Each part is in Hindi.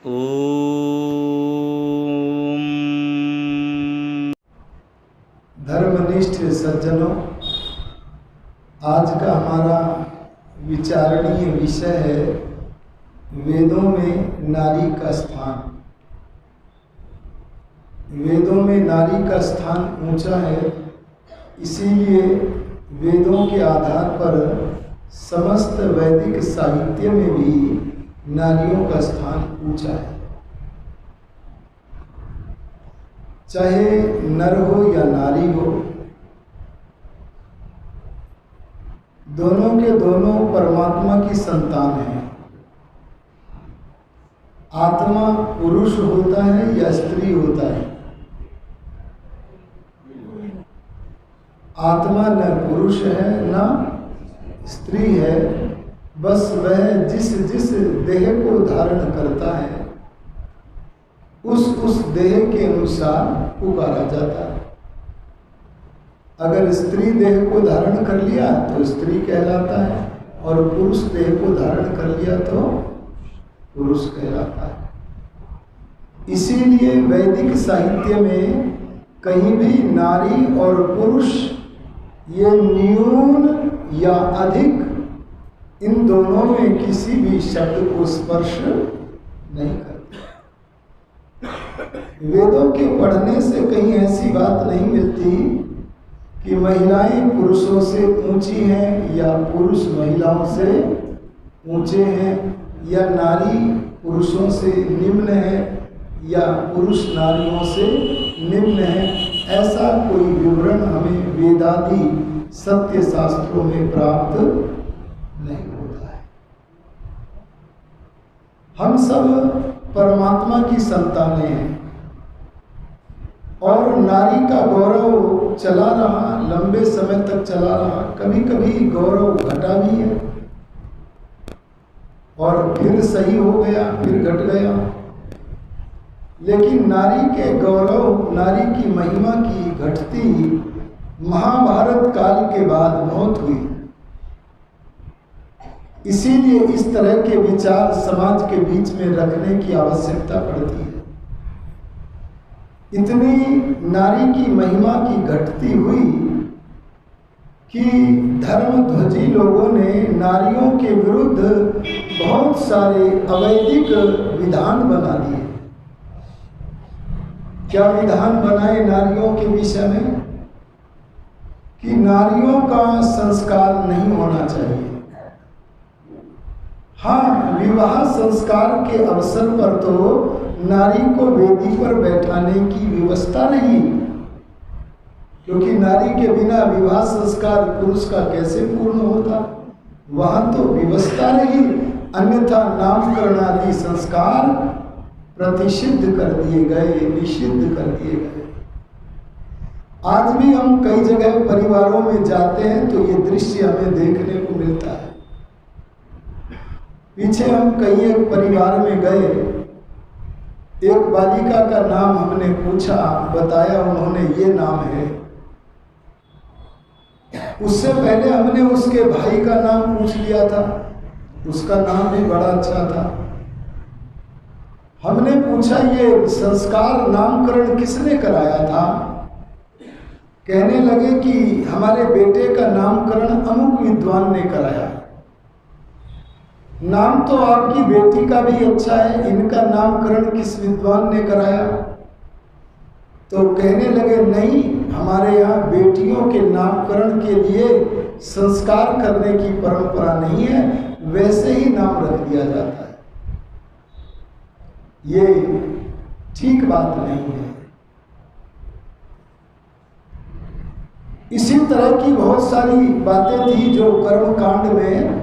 ओम। धर्मनिष्ठ सज्जनों, आज का हमारा विचारणीय विषय है वेदों में नारी का स्थान। वेदों में नारी का स्थान ऊंचा है, इसीलिए वेदों के आधार पर समस्त वैदिक साहित्य में भी नारियों का स्थान ऊंचा है। चाहे नर हो या नारी हो, दोनों के दोनों परमात्मा की संतान हैं। आत्मा पुरुष होता है या स्त्री होता है? आत्मा न पुरुष है न स्त्री है, बस वह जिस जिस देह को धारण करता है उस देह के अनुसार पुकारा जाता है। अगर स्त्री देह को धारण कर लिया तो स्त्री कहलाता है, और पुरुष देह को धारण कर लिया तो पुरुष कहलाता है। इसीलिए वैदिक साहित्य में कहीं भी नारी और पुरुष ये न्यून या अधिक, इन दोनों में किसी भी शब्द को स्पर्श नहीं करते। वेदों के पढ़ने से कहीं ऐसी बात नहीं मिलती कि महिलाएं पुरुषों से ऊंची हैं या पुरुष महिलाओं से ऊंचे हैं, या नारी पुरुषों से निम्न है या पुरुष नारियों से निम्न है। ऐसा कोई विवरण हमें वेदादि सत्य शास्त्रों में प्राप्त नहीं होता है। हम सब परमात्मा की संतानें हैं, और नारी का गौरव चला रहा, लंबे समय तक चला रहा। कभी कभी गौरव घटा भी है, और फिर सही हो गया, फिर घट गया। लेकिन नारी के गौरव, नारी की महिमा की घटती महाभारत काल के बाद बहुत हुई। इसीलिए इस तरह के विचार समाज के बीच में रखने की आवश्यकता पड़ती है। इतनी नारी की महिमा की घटती हुई कि धर्मध्वजी लोगों ने नारियों के विरुद्ध बहुत सारे अवैधिक विधान बना दिए। क्या विधान बनाए नारियों के विषय में? कि नारियों का संस्कार नहीं होना चाहिए। हाँ, विवाह संस्कार के अवसर पर तो नारी को वेदी पर बैठाने की व्यवस्था नहीं, क्योंकि नारी के बिना विवाह संस्कार पुरुष का कैसे पूर्ण होता। वहां तो व्यवस्था नहीं, अन्यथा नामकरण आदि संस्कार प्रतिषिद्ध कर दिए गए, निषिद्ध कर दिए गए। आज भी हम कई जगह परिवारों में जाते हैं तो ये दृश्य हमें देखने को मिलता है। पीछे हम कई एक परिवार में गए, एक बालिका का नाम हमने पूछा, बताया, उन्होंने ये नाम है। उससे पहले हमने उसके भाई का नाम पूछ लिया था, उसका नाम भी बड़ा अच्छा था। हमने पूछा ये संस्कार नामकरण किसने कराया था? कहने लगे कि हमारे बेटे का नामकरण अमुक विद्वान ने कराया। नाम तो आपकी बेटी का भी अच्छा है, इनका नामकरण किस विद्वान ने कराया? तो कहने लगे नहीं, हमारे यहाँ बेटियों के नामकरण के लिए संस्कार करने की परंपरा नहीं है, वैसे ही नाम रख दिया जाता है। ये ठीक बात नहीं है। इसी तरह की बहुत सारी बातें थी जो कर्मकांड में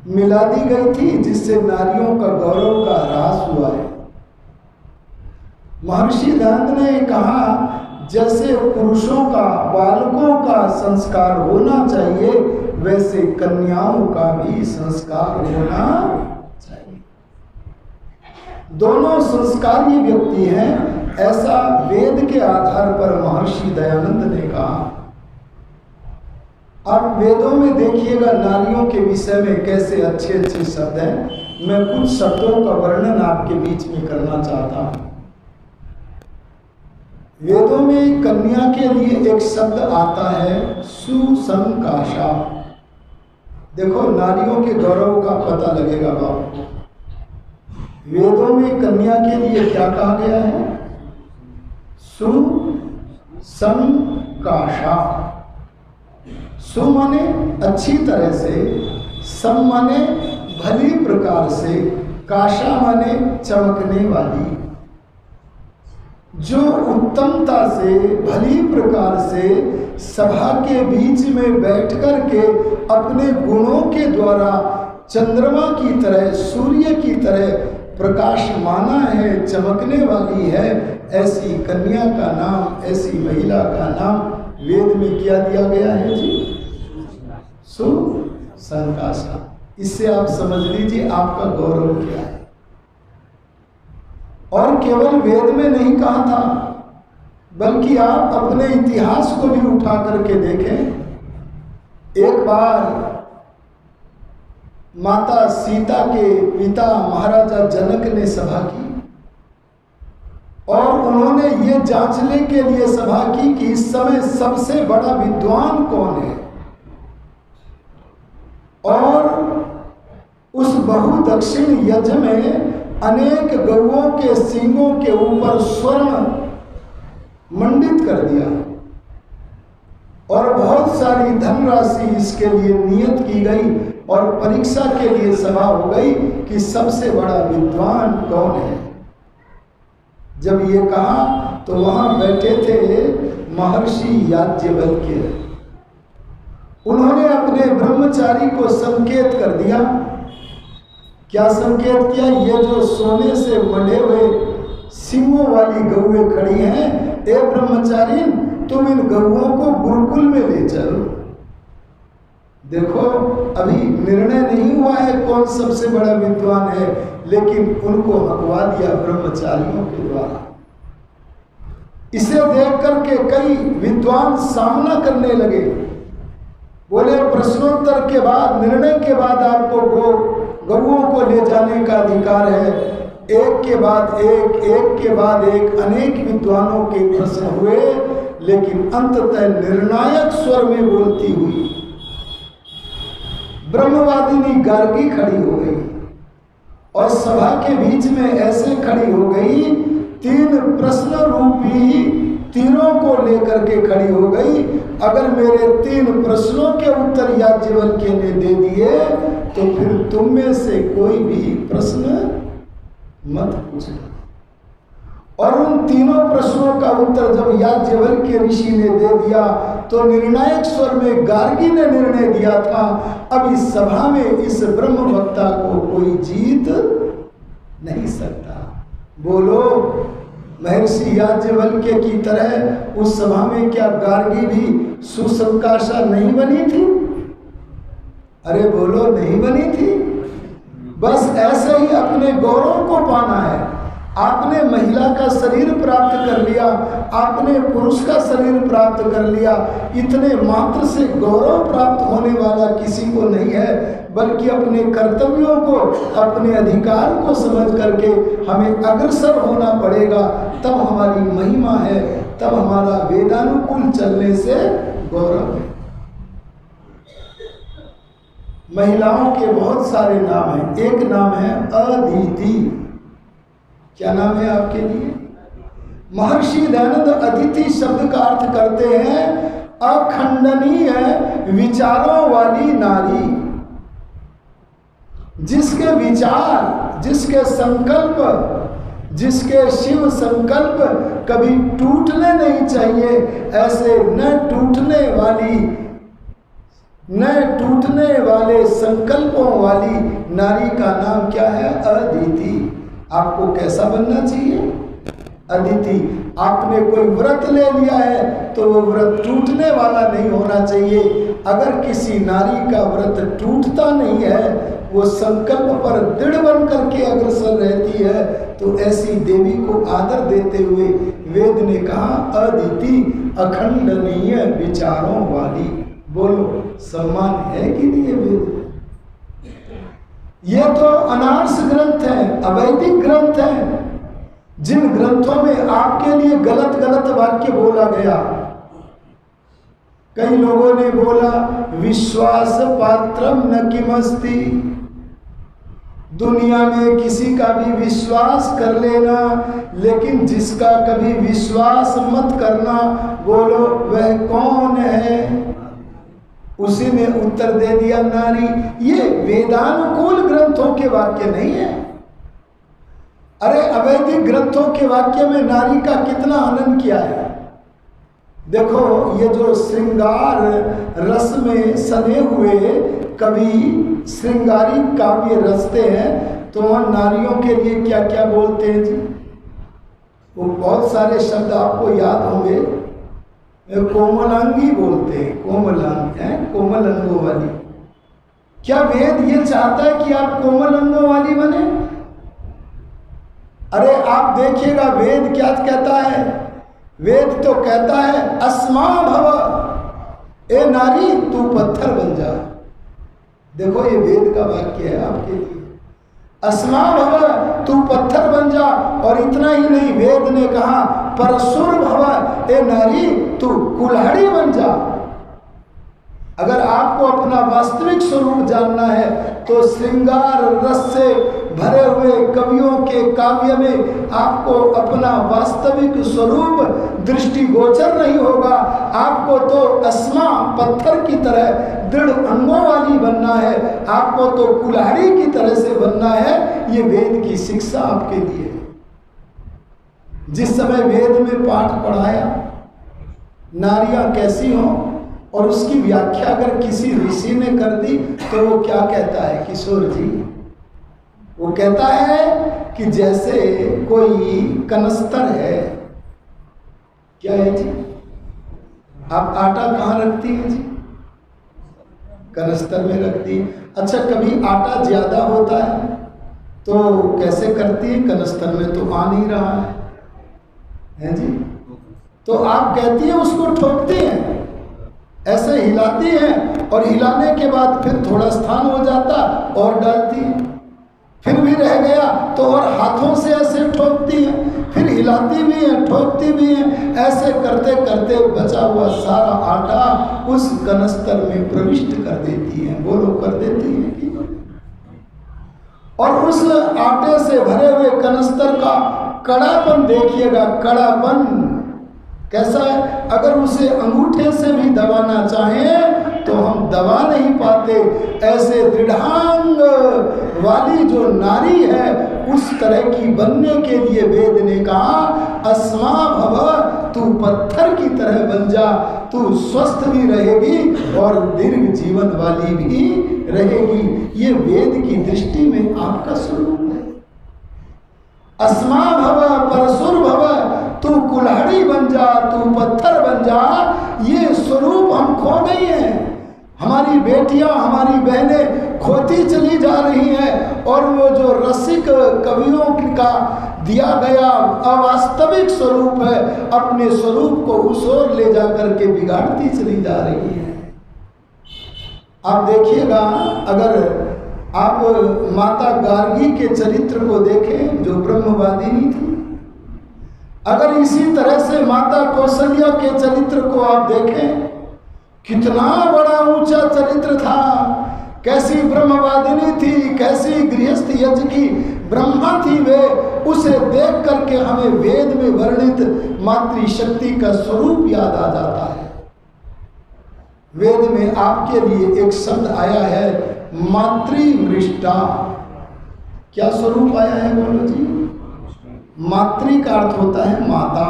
मिला दी गई थी, जिससे नारियों का गौरव का ह्रास हुआ है। महर्षि दयानंद ने कहा, जैसे पुरुषों का, बालकों का संस्कार होना चाहिए, वैसे कन्याओं का भी संस्कार होना चाहिए। दोनों संस्कारी व्यक्ति हैं, ऐसा वेद के आधार पर महर्षि दयानंद ने कहा। आप वेदों में देखिएगा नारियों के विषय में कैसे अच्छे अच्छे शब्द हैं। मैं कुछ शब्दों का वर्णन आपके बीच में करना चाहता हूं। वेदों में कन्या के लिए एक शब्द आता है सुसंकाशा। देखो नारियों के गौरव का पता लगेगा बाबू। वेदों में कन्या के लिए क्या कहा गया है? सुसंकाशा। सु माने अच्छी तरह से, सम माने भली प्रकार से, काशा माने चमकने वाली। जो उत्तमता से, भली प्रकार से सभा के बीच में बैठ कर के अपने गुणों के द्वारा चंद्रमा की तरह, सूर्य की तरह प्रकाशमाना है, चमकने वाली है, ऐसी कन्या का नाम, ऐसी महिला का नाम वेद में क्या दिया गया है जी? सुसंकाशा। इससे आप समझ लीजिए आपका गौरव क्या है। और केवल वेद में नहीं कहा था, बल्कि आप अपने इतिहास को भी उठा करके देखें। एक बार माता सीता के पिता महाराजा जनक ने सभा की और उन्होंने ये जांचने के लिए सभा की कि इस समय सबसे बड़ा विद्वान कौन है। और उस बहुदक्षिण यज्ञ में अनेक गौओं के सींगों के ऊपर स्वर्ण मंडित कर दिया और बहुत सारी धनराशि इसके लिए नियत की गई और परीक्षा के लिए सभा हो गई कि सबसे बड़ा विद्वान कौन है। जब ये कहा तो वहां बैठे थे महर्षि याज्ञवल्क्य। उन्होंने अपने ब्रह्मचारी को संकेत कर दिया। क्या संकेत किया? ये जो सोने से मढ़े हुए सींगों वाली गौएं खड़ी हैं, ए ब्रह्मचारी, तुम इन गौओं को गुरुकुल में ले चलो। देखो अभी निर्णय नहीं हुआ है कौन सबसे बड़ा विद्वान है, लेकिन उनको हकवा दिया ब्रह्मचारियों के द्वारा। इसे देख करके कई विद्वान सामना करने लगे। बोले प्रश्नोत्तर के बाद, निर्णय के बाद आपको गौओं को ले जाने का अधिकार है। एक के बाद एक, एक के बाद एक अनेक विद्वानों के प्रश्न हुए, लेकिन अंततः निर्णायक स्वर में बोलती हुई ब्रह्मवादिनी गार्गी खड़ी हो गई और सभा के बीच में ऐसे खड़ी हो गई, 3 प्रश्न रूपी तीरों को लेकर के खड़ी हो गई। अगर मेरे 3 प्रश्नों के उत्तर याज्ञवल्क्य ने दे दिए तो फिर तुम में से कोई भी प्रश्न मत पूछना। और उन तीनों प्रश्नों का उत्तर जब याज्ञवल्क्य ऋषि ने दे दिया तो निर्णायक स्वर में गार्गी ने निर्णय दिया था, अब इस सभा में इस ब्रह्मवक्ता को कोई जीत नहीं सकता। बोलो, महर्षि याज्ञवल्क्य की तरह उस सभा में क्या गार्गी भी सुसंकाशा नहीं बनी थी? अरे बोलो, नहीं बनी थी। बस ऐसे ही अपने गौरव को पाना है। आपने महिला का शरीर प्राप्त कर लिया, आपने पुरुष का शरीर प्राप्त कर लिया, इतने मात्र से गौरव प्राप्त होने वाला किसी को नहीं है, बल्कि अपने कर्तव्यों को, अपने अधिकार को समझ करके हमें अग्रसर होना पड़ेगा। तब हमारी महिमा है, तब हमारा वेदानुकूल चलने से गौरव है। महिलाओं के बहुत सारे नाम हैं। एक नाम है अदिति। क्या नाम है आपके लिए? महर्षि दयानंद अदिति शब्द का अर्थ करते हैं अखंडनीय विचारों वाली नारी, जिसके विचार, जिसके संकल्प, जिसके शिव संकल्प कभी टूटने नहीं चाहिए, ऐसे न टूटने वाले संकल्पों वाली नारी का नाम क्या है? अदिति। आपको कैसा बनना चाहिए? अदिति। आपने कोई व्रत ले लिया है तो वो व्रत टूटने वाला नहीं होना चाहिए। अगर किसी नारी का व्रत टूटता नहीं है, वो संकल्प पर दृढ़ बन करके अग्रसर रहती है, तो ऐसी देवी को आदर देते हुए वेद ने कहा अदिति, अखंडनीय विचारों वाली। बोलो, सम्मान है कि नहीं वेद? ये तो अनार्स ग्रंथ हैं, अवैदिक ग्रंथ हैं, जिन ग्रंथों में आपके लिए गलत गलत वाक्य बोला गया। कई लोगों ने बोला विश्वास पात्रम न किमस्ति, दुनिया में किसी का भी विश्वास कर लेना, लेकिन जिसका कभी विश्वास मत करना, बोलो वह कौन है? उसी ने उत्तर दे दिया नारी। ये वेदानुकूल ग्रंथों के वाक्य नहीं है। अरे अवैदिक ग्रंथों के वाक्य में नारी का कितना हनन किया है। देखो ये जो श्रृंगार रस में सने हुए कवि श्रृंगारी काव्य रचते हैं, तो वह नारियों के लिए क्या क्या बोलते हैं जी। वो बहुत सारे शब्द आपको याद होंगे। कोमलांगी बोलते हैं, कोमलांग है, कोमल अंगों वाली। क्या वेद ये चाहता है कि आप कोमल अंगों वाली बने? अरे आप देखिएगा वेद क्या कहता है। वेद तो कहता है अस्मा भव, ए नारी तू पत्थर बन जा। देखो ये वेद का वाक्य है आपके लिए। अस्मा भव, तू पत्थर बन जा। और इतना ही नहीं, वेद ने कहा परशुर भव, ए नारी तू कुल्हाड़ी बन जा। अगर आपको अपना वास्तविक स्वरूप जानना है तो श्रृंगार रस से भरे हुए कवियों के काव्य में आपको अपना वास्तविक स्वरूप दृष्टिगोचर नहीं होगा। आपको तो अस्मा पत्थर की तरह दृढ़ अंगों वाली बनना है, आपको तो कुल्हाड़ी की तरह से बनना है। ये वेद की शिक्षा आपके लिए है। जिस समय वेद में पाठ पढ़ाया नारियां कैसी हों और उसकी व्याख्या अगर किसी ऋषि ने कर दी तो वो क्या कहता है किशोर जी? वो कहता है कि जैसे कोई कनस्तर है। क्या है जी? आप आटा कहाँ रखती हैं जी? कनस्तर में रखती है। अच्छा कभी आटा ज्यादा होता है तो कैसे करती है? कनस्तर में तो आ नहीं रहा है जी, तो आप कहती है उसको ठोकती हैं, ऐसे हिलाती हैं और हिलाने के बाद फिर थोड़ा स्थान हो जाता और डालती हैं, फिर भी रह गया तो और हाथों से ऐसे ठोकती हैं, फिर हिलाती भी हैं ठोकती भी हैं। ऐसे करते करते बचा हुआ सारा आटा उस कनस्तर में प्रविष्ट कर देती हैं। बोलो कर देती हैं कि? और उस आटे से भरे हुए कनस्तर का कड़ापन देखिएगा। कड़ापन कैसा है? अगर उसे अंगूठे से भी दबाना चाहें तो हम दबा नहीं पाते। ऐसे दृढ़ांग वाली जो नारी है उस तरह की बनने के लिए वेद ने कहा अस्मा भव, तू पत्थर की तरह बन जा, तू स्वस्थ भी रहेगी और दीर्घ जीवन वाली भी रहेगी। ये वेद की दृष्टि में आपका स्वरूप है। अस्मा भव परशुर भव, तू कुल्हाड़ी बन जा, तू पत्थर बन जा। ये स्वरूप हम खो गई हैं। हमारी बेटियां हमारी बहनें खोती चली जा रही हैं और वो जो रसिक कवियों का दिया गया अवास्तविक स्वरूप है, अपने स्वरूप को उस ओर ले जा करके बिगाड़ती चली जा रही है। आप देखिएगा, अगर आप माता गार्गी के चरित्र को देखें जो ब्रह्मवादिनी थी, अगर इसी तरह से माता कौशल्या के चरित्र को आप देखें, कितना बड़ा ऊंचा चरित्र था। कैसी ब्रह्मवादिनी थी, कैसी गृहस्थ यज्ञ की ब्रह्मा थी वे। उसे देख करके हमें वेद में वर्णित मातृशक्ति का स्वरूप याद आ जाता है। वेद में आपके लिए एक शब्द आया है मातृमृष्टा। क्या स्वरूप आया है बोलो जी? मातृ का अर्थ होता है माता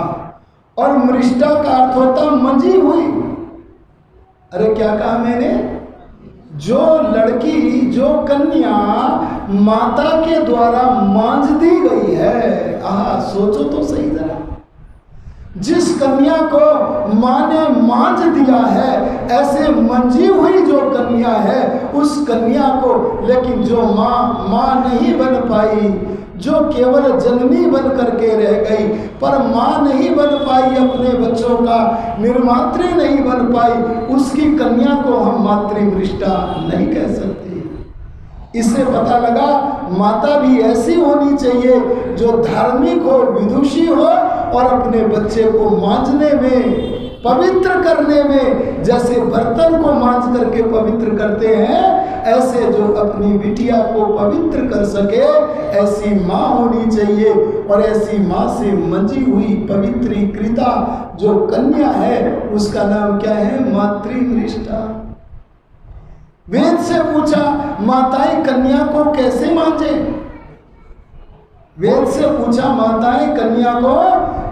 और मृष्टा का अर्थ होता है मंजी हुई। अरे क्या कहा मैंने? जो लड़की, जो कन्या माता के द्वारा मांझ दी गई है। आहा, सोचो तो सही जरा। जिस कन्या को माँ ने मांझ दिया है, ऐसे मंजी हुई जो कन्या है उस कन्या को, लेकिन जो माँ नहीं बन पाई, जो केवल जननी बन करके रह गई पर माँ नहीं बन पाई, अपने बच्चों का निर्मात्री नहीं बन पाई, उसकी कन्या को हम मातृमृष्टा नहीं कह सकते। इससे पता लगा माता भी ऐसी होनी चाहिए जो धार्मिक हो, विदुषी हो और अपने बच्चे को मांजने में, पवित्र करने में, जैसे बर्तन को मांज करके पवित्र करते हैं, ऐसे जो अपनी बिटिया को पवित्र कर सके, ऐसी माँ होनी चाहिए। और ऐसी माँ से मंजी हुई पवित्रीकृता जो कन्या है उसका नाम क्या है? मातृमृष्टा। वेद से पूछा माताएं कन्या को कैसे मांजे? वेद से पूछा माताएं कन्या को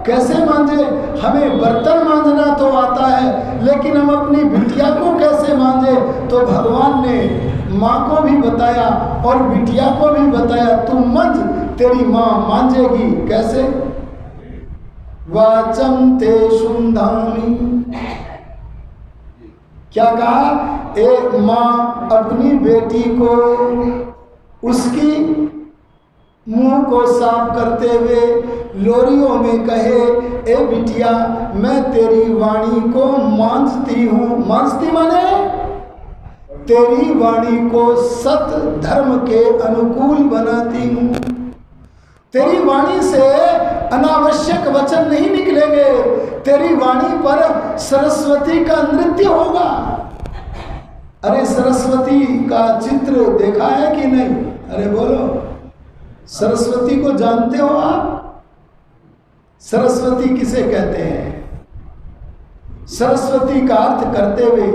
कैसे मांजे? हमें बर्तन मांजना तो आता है, लेकिन हम अपनी बिटिया को कैसे मांजे? तो भगवान ने माँ को भी बताया और बिटिया को भी बताया, तू मंज, तेरी माँ मांजेगी। कैसे? वाचम ते शुंधामी। क्या कहा? एक माँ अपनी बेटी को उसकी मुंह को साफ करते हुए लोरियों में कहे, ए बिटिया मैं तेरी वाणी को मांझती हूँ। मांझती माने तेरी वाणी को सत धर्म के अनुकूल बनाती हूँ। तेरी वाणी से अनावश्यक वचन नहीं निकलेंगे, तेरी वाणी पर सरस्वती का नृत्य होगा। अरे सरस्वती का चित्र देखा है कि नहीं? अरे बोलो, सरस्वती को जानते हो आप? सरस्वती किसे कहते हैं? सरस्वती का अर्थ करते हुए,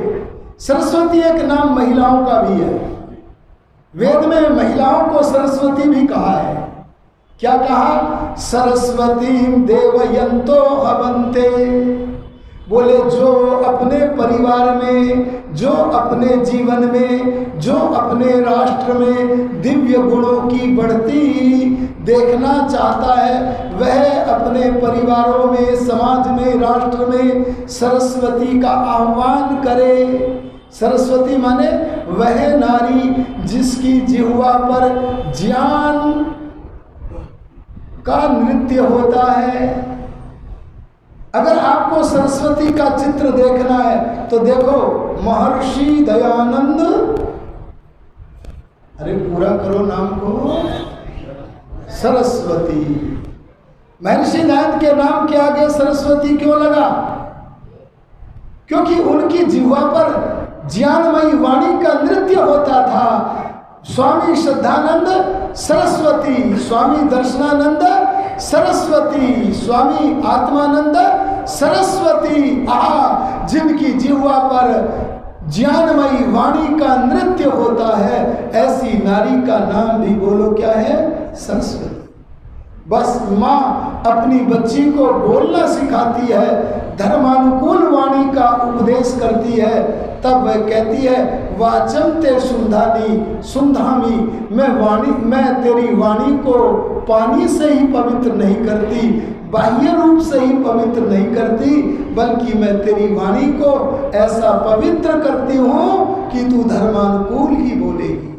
सरस्वती एक नाम महिलाओं का भी है। वेद में महिलाओं को सरस्वती भी कहा है। क्या कहा? सरस्वती देवयंतो हवन्ते। बोले जो अपने परिवार में, जो अपने जीवन में, जो अपने राष्ट्र में दिव्य गुणों की बढ़ती देखना चाहता है, वह अपने परिवारों में, समाज में, राष्ट्र में सरस्वती का आह्वान करे। सरस्वती माने वह नारी जिसकी जिह्वा पर ज्ञान का नृत्य होता है। अगर आपको सरस्वती का चित्र देखना है तो देखो महर्षि दयानंद, अरे पूरा करो नाम को, सरस्वती। महर्षि दयानंद के नाम के आगे सरस्वती क्यों लगा? क्योंकि उनकी जिह्वा पर ज्ञानमयी वाणी का नृत्य होता था। स्वामी श्रद्धानंद सरस्वती, स्वामी दर्शनानंद सरस्वती, स्वामी आत्मानंद सरस्वती। आहा, जिनकी जिह्वा पर ज्ञानमयी वाणी का नृत्य होता है, ऐसी नारी का नाम भी बोलो क्या है? सरस्वती। बस माँ अपनी बच्ची को बोलना सिखाती है, धर्मानुकूल वाणी का उपदेश करती है, तब वह कहती है वाचम ते सुंधानी सुंधामी। मैं तेरी वाणी को पानी से ही पवित्र नहीं करती, बाह्य रूप से ही पवित्र नहीं करती, बल्कि मैं तेरी वाणी को ऐसा पवित्र करती हूँ कि तू धर्मानुकूल ही बोलेगी।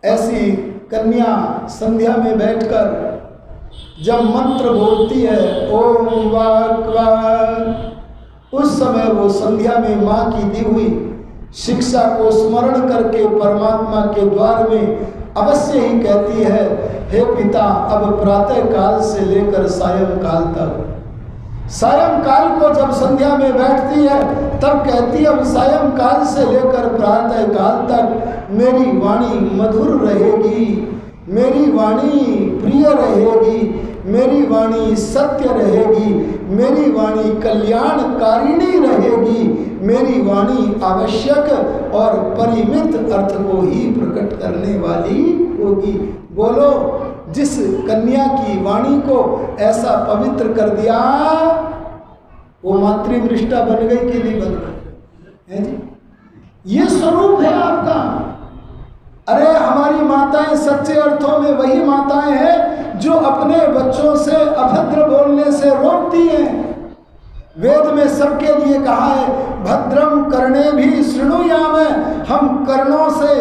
ऐसी कन्या संध्या में बैठकर जब मंत्र बोलती है ओम वाक वाक, उस समय वो संध्या में माँ की दी हुई शिक्षा को स्मरण करके परमात्मा के द्वार में अवश्य ही कहती है, हे पिता अब प्रातः काल से लेकर सायंकाल तक। सायंकाल को जब संध्या में बैठती है तब कहती है अब सायंकाल से लेकर प्रातः काल तक मेरी वाणी मधुर रहेगी, मेरी वाणी प्रिय रहेगी, मेरी वाणी सत्य रहेगी, मेरी वाणी कल्याणकारिणी रहेगी, मेरी वाणी आवश्यक और परिमित अर्थ को ही प्रकट करने वाली होगी। बोलो, जिस कन्या की वाणी को ऐसा पवित्र कर दिया, वो मातृमृष्टा बन गई कि नहीं बन गई? है जी, ये स्वरूप है आपका। अरे हमारी माताएं सच्चे अर्थों में वही माताएं हैं जो अपने बच्चों से अभद्र बोलने से रोकती हैं। वेद में सबके लिए कहा है भद्रम कर्णे भी शृणुयाम, हम कर्णों से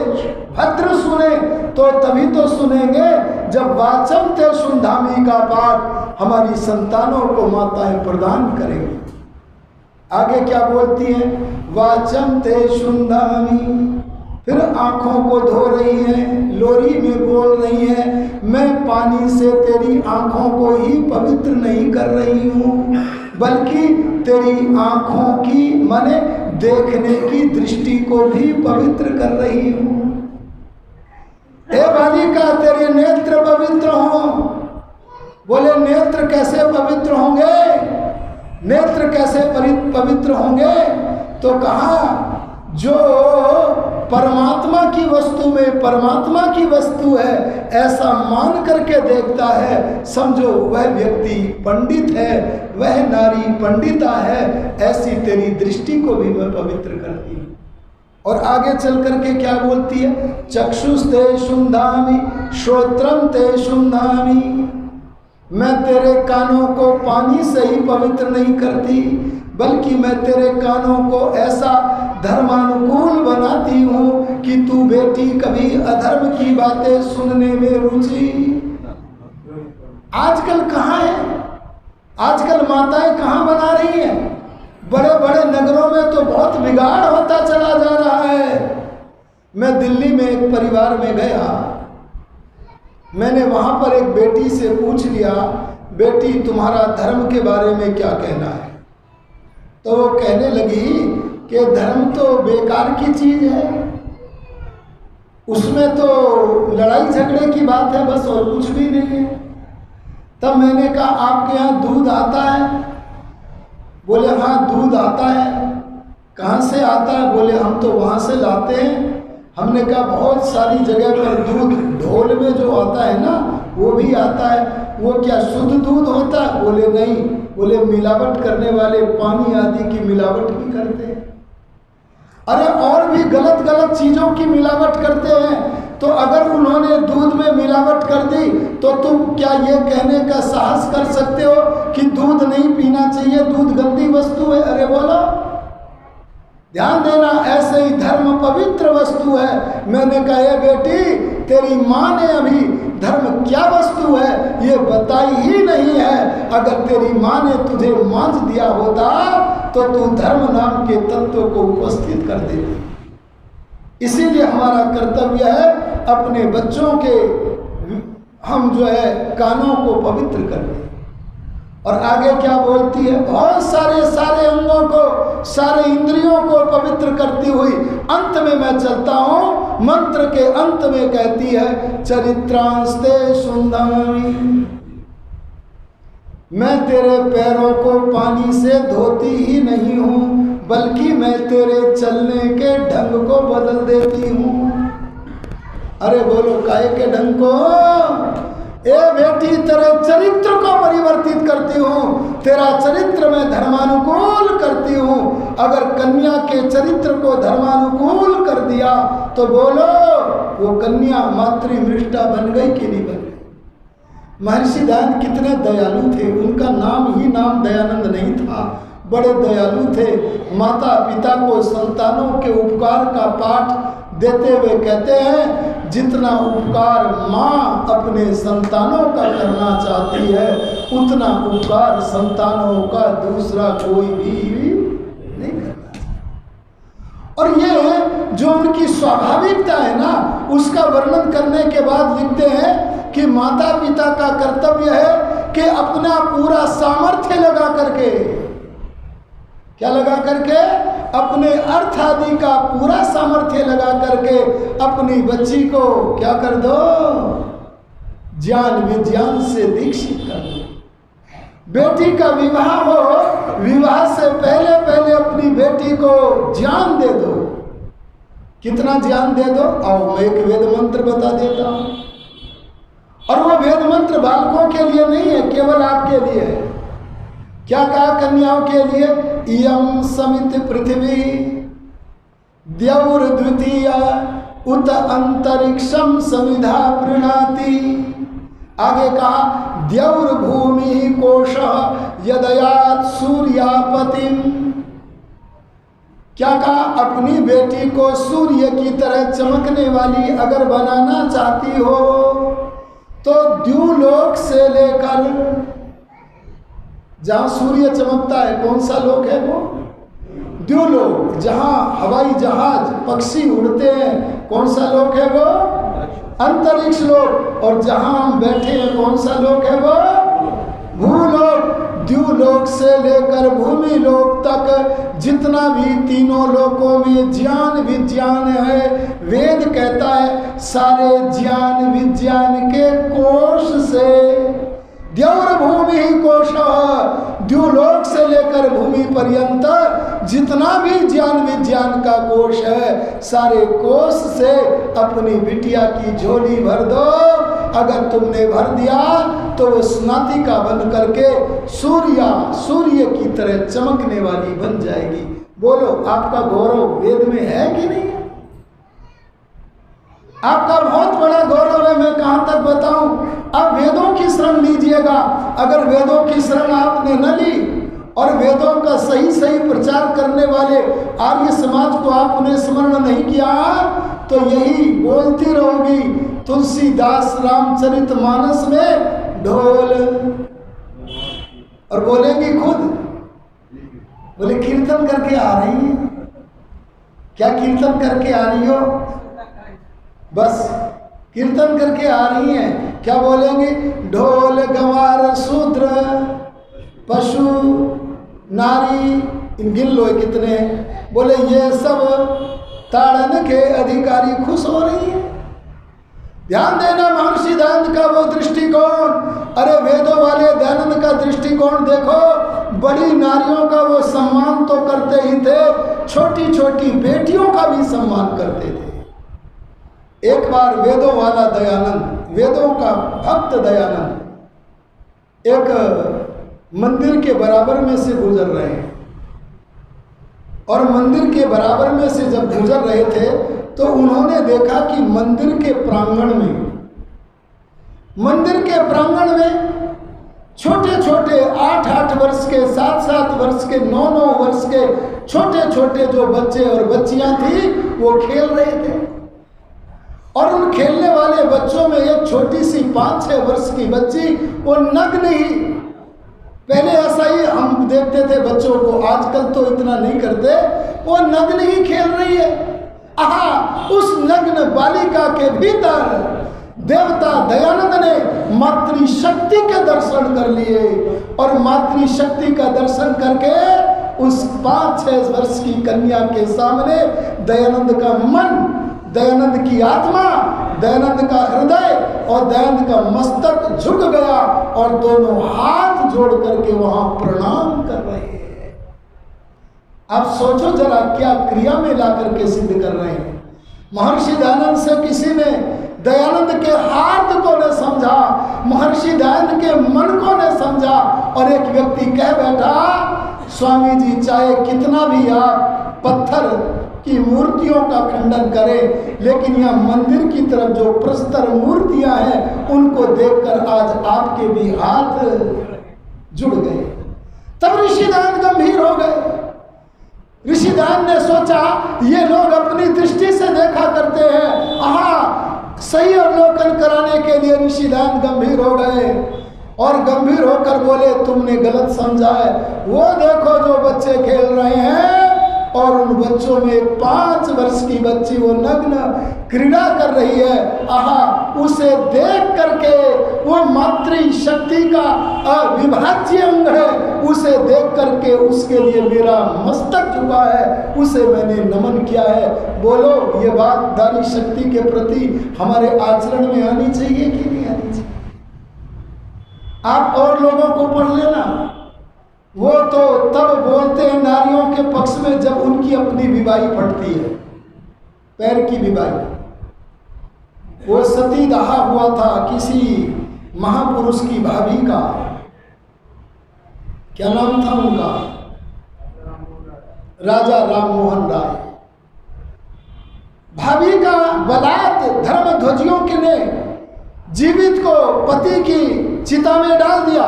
भद्र सुने तो तभी तो सुनेंगे जब वाचम ते शुंधामी का पाठ हमारी संतानों को माताएं प्रदान करेंगी। आगे क्या बोलती हैं? वाचम ते शुंधामी, फिर आंखों को धो रही हैं, लोरी में बोल रही हैं, मैं पानी से तेरी आंखों को ही पवित्र नहीं कर रही हूँ, बल्कि तेरी आंखों की माने देखने की दृष्टि को भी पवित्र कर रही हूँ। हे बालिका, तेरे नेत्र पवित्र हों। बोले नेत्र कैसे पवित्र होंगे? नेत्र कैसे पवित्र होंगे? तो कहा जो परमात्मा की वस्तु में परमात्मा की वस्तु है ऐसा मान करके देखता है, समझो वह व्यक्ति पंडित है, वह नारी पंडिता है। ऐसी तेरी दृष्टि को भी मैं पवित्र करती हूँ। और आगे चल करके क्या बोलती है? चक्षुस्ते शुंधामि श्रोत्रम ते शुंधामि। मैं तेरे कानों को पानी से ही पवित्र नहीं करती, बल्कि मैं तेरे कानों को ऐसा धर्मानुकूल बनाती हूँ कि तू बेटी कभी अधर्म की बातें सुनने में रुचि। आजकल कहाँ है? आजकल माताएं कहाँ बना रही हैं? बड़े बड़े नगरों में तो बहुत बिगाड़ होता चला जा रहा है। मैं दिल्ली में एक परिवार में गया, मैंने वहाँ पर एक बेटी से पूछ लिया, बेटी तुम्हारा धर्म के बारे में क्या कहना है? तो वो कहने लगी कि धर्म तो बेकार की चीज़ है, उसमें तो लड़ाई झगड़े की बात है बस, और कुछ भी नहीं है। तब मैंने कहा आपके यहाँ दूध आता है? बोले हाँ दूध आता है। कहाँ से आता है? बोले हम तो वहाँ से लाते हैं। हमने कहा बहुत सारी जगह पर दूध ढोल में जो आता है ना वो भी आता है, वो क्या शुद्ध दूध होता है? बोले नहीं। बोले मिलावट करने वाले पानी आदि की मिलावट भी करते हैं। अरे और भी गलत गलत चीज़ों की मिलावट करते हैं। तो अगर उन्होंने दूध में मिलावट कर दी तो तुम क्या ये कहने का साहस कर सकते हो कि दूध नहीं पीना चाहिए, दूध गंदी वस्तु है? अरे बोलो, ध्यान देना, ऐसे ही धर्म पवित्र वस्तु है। मैंने कहा बेटी तेरी माँ ने अभी धर्म क्या वस्तु है ये बताई ही नहीं है। अगर तेरी माँ ने तुझे मांझ दिया होता तो तू धर्म नाम के तत्व को उपस्थित कर देती। इसीलिए हमारा कर्तव्य है अपने बच्चों के हम जो है कानों को पवित्र करें। और आगे क्या बोलती है? बहुत सारे अंगों को, सारे इंद्रियों को पवित्र करती हुई अंत में मैं चलता हूँ, मंत्र के अंत में कहती है चरित्रांस्ते शुंधामि। मैं तेरे पैरों को पानी से धोती ही नहीं हूँ, बल्कि मैं तेरे चलने के ढंग को बदल देती हूँ। अरे बोलो काहे के ढंग को? ए बेटी तेरे चरित्र को परिवर्तित करती हूँ, तेरा चरित्र मैं धर्मानुकूल करती हूँ। अगर कन्या के चरित्र को धर्मानुकूल कर दिया तो बोलो वो कन्या मातृमृष्टा बन गई कि नहीं बन गई? महर्षि दयानंद कितने दयालु थे, उनका नाम ही नाम दयानंद नहीं था, बड़े दयालु थे। माता पिता को संतानों के उपकार का पाठ देते हुए कहते हैं जितना उपकार माँ अपने संतानों का करना चाहती है उतना उपकार संतानों का दूसरा कोई भी नहीं करना। और ये जो उनकी स्वाभाविकता है ना उसका वर्णन करने के बाद लिखते हैं कि माता पिता का कर्तव्य है कि अपना पूरा सामर्थ्य लगा करके, क्या लगा करके? अपने अर्थ आदि का पूरा सामर्थ्य लगा करके अपनी बच्ची को क्या कर दो? ज्ञान विज्ञान से दीक्षित कर दो। बेटी का विवाह हो, विवाह से पहले पहले अपनी बेटी को ज्ञान दे दो। कितना ज्ञान दे दो? आओ मैं एक वेद मंत्र बता देता हूँ। और वो वेद मंत्र बालकों के लिए नहीं है, केवल आपके लिए है। क्या कहा कन्याओं के लिए? इयं समित पृथ्वी द्यौर्द्वितीया उत अंतरिक्षम समिधा प्रीणाति। आगे कहा द्यौर्भूमि कोश यदयात सूर्यापतिम। क्या कहा? अपनी बेटी को सूर्य की तरह चमकने वाली अगर बनाना चाहती हो तो द्युलोक से लेकर, जहां सूर्य चमकता है कौन सा लोक है वो? द्युलोक, जहाँ हवाई जहाज पक्षी उड़ते हैं, कौन सा लोक है वो? अंतरिक्ष लोक। और जहाँ हम बैठे हैं कौन सा लोक है वो? भूलोक। द्युलोक से लेकर भूमि लोक तक जितना भी तीनों लोकों में ज्ञान विज्ञान है, वेद कहता है सारे ज्ञान विज्ञान के कोश से, द्यौर भूमि ही कोश, द्युलोक से लेकर भूमि पर्यंत जितना भी ज्ञान विज्ञान का कोश है, सारे कोश से अपनी बिटिया की झोली भर दो। अगर तुमने भर दिया तो वो स्नातिका बन करके सूर्य की तरह चमकने वाली बन जाएगी। बोलो, आपका गौरव वेद में है कि नहीं? आपका बहुत बड़ा गौरव है। मैं कहां तक बताऊं? आप वेदों की शरण लीजिएगा। अगर वेदों की शरण आपने न ली और वेदों का सही सही प्रचार करने वाले आर्य समाज को आपने स्मरण नहीं किया, तो यही बोलती रहोगी तुलसीदास रामचरितमानस में ढोल, और बोलेंगी खुद, बोले कीर्तन करके आ रही है। क्या कीर्तन करके आ रही हो? बस कीर्तन करके आ रही हैं। क्या बोलेंगे? ढोल गंवार शूद्र पशु नारी, इन गिन लो कितने। बोले ये सब ताड़न के अधिकारी खुश हो रही है। ध्यान देना महर्षि दयानंद का वो दृष्टिकोण, अरे वेदों वाले दयानंद का दृष्टिकोण देखो। बड़ी नारियों का वो सम्मान तो करते ही थे, छोटी छोटी बेटियों का भी सम्मान करते थे। एक बार वेदों वाला दयानंद, वेदों का भक्त दयानंद एक मंदिर के बराबर में से गुजर रहे हैं, और मंदिर के बराबर में से जब गुजर रहे थे तो उन्होंने देखा कि मंदिर के प्रांगण में छोटे छोटे 8-8 वर्ष के, 7-7 वर्ष के, 9-9 वर्ष के छोटे छोटे जो बच्चे और बच्चियां थी वो खेल रहे थे। और उन खेलने वाले बच्चों में एक छोटी सी 5-6 वर्ष की बच्ची, वो नग्न ही, पहले ऐसा ही हम देखते थे बच्चों को, आजकल तो इतना नहीं करते, वो नग्न ही खेल रही है। आहा, उस नग्न बालिका के भीतर देवता दयानंद ने मातृशक्ति के दर्शन कर लिए, और मातृशक्ति का दर्शन करके उस 5-6 वर्ष की कन्या के सामने दयानंद का मन, दयानंद की आत्मा, दयानंद का हृदय और दयानंद का मस्तक झुक गया, और दोनों हाथ जोड़ करके वहां प्रणाम कर रहे हैं। आप सोचो जरा, क्या क्रिया में ला करके सिद्ध कर रहे हैं। महर्षि दयानंद से किसी ने दयानंद के हार्द को न समझा, महर्षि दयानंद के मन को न समझा, और एक व्यक्ति कह बैठा, स्वामी जी चाहे कितना भी आप पत्थर की मूर्तियों का खंडन करें, लेकिन यह मंदिर की तरफ जो प्रस्तर मूर्तियां हैं उनको देखकर आज आपके भी हाथ जुड़ गए। तब ऋषि दयानंद गंभीर हो गए। ऋषि दयानंद ने सोचा ये लोग अपनी दृष्टि से देखा करते हैं, आहा, सही अवलोकन कराने के लिए ऋषि दयानंद गंभीर हो गए, और गंभीर होकर बोले तुमने गलत समझा है। वो देखो जो बच्चे खेल रहे हैं, और उन बच्चों में 5 वर्ष की बच्ची वो नग्न क्रीड़ा कर रही है। आहा, उसे देख करके, वो मातृशक्ति का अविभाज्य अंग है, उसे देख करके उसके लिए मेरा मस्तक झुका है, उसे मैंने नमन किया है। बोलो, ये बात नारी शक्ति के प्रति हमारे आचरण में आनी चाहिए कि नहीं आनी चाहिए? आप और लोगों को पढ़ लेना, वो तो तब बोलते हैं नारियों के पक्ष में जब उनकी अपनी विवाही फटती है, पैर की विवाही। वो सती दाह हुआ था किसी महापुरुष की भाभी का, क्या नाम था उनका? राजा राममोहन राय। भाभी का बलात् धर्मध्वजियों के ने जीवित को पति की चिता में डाल दिया।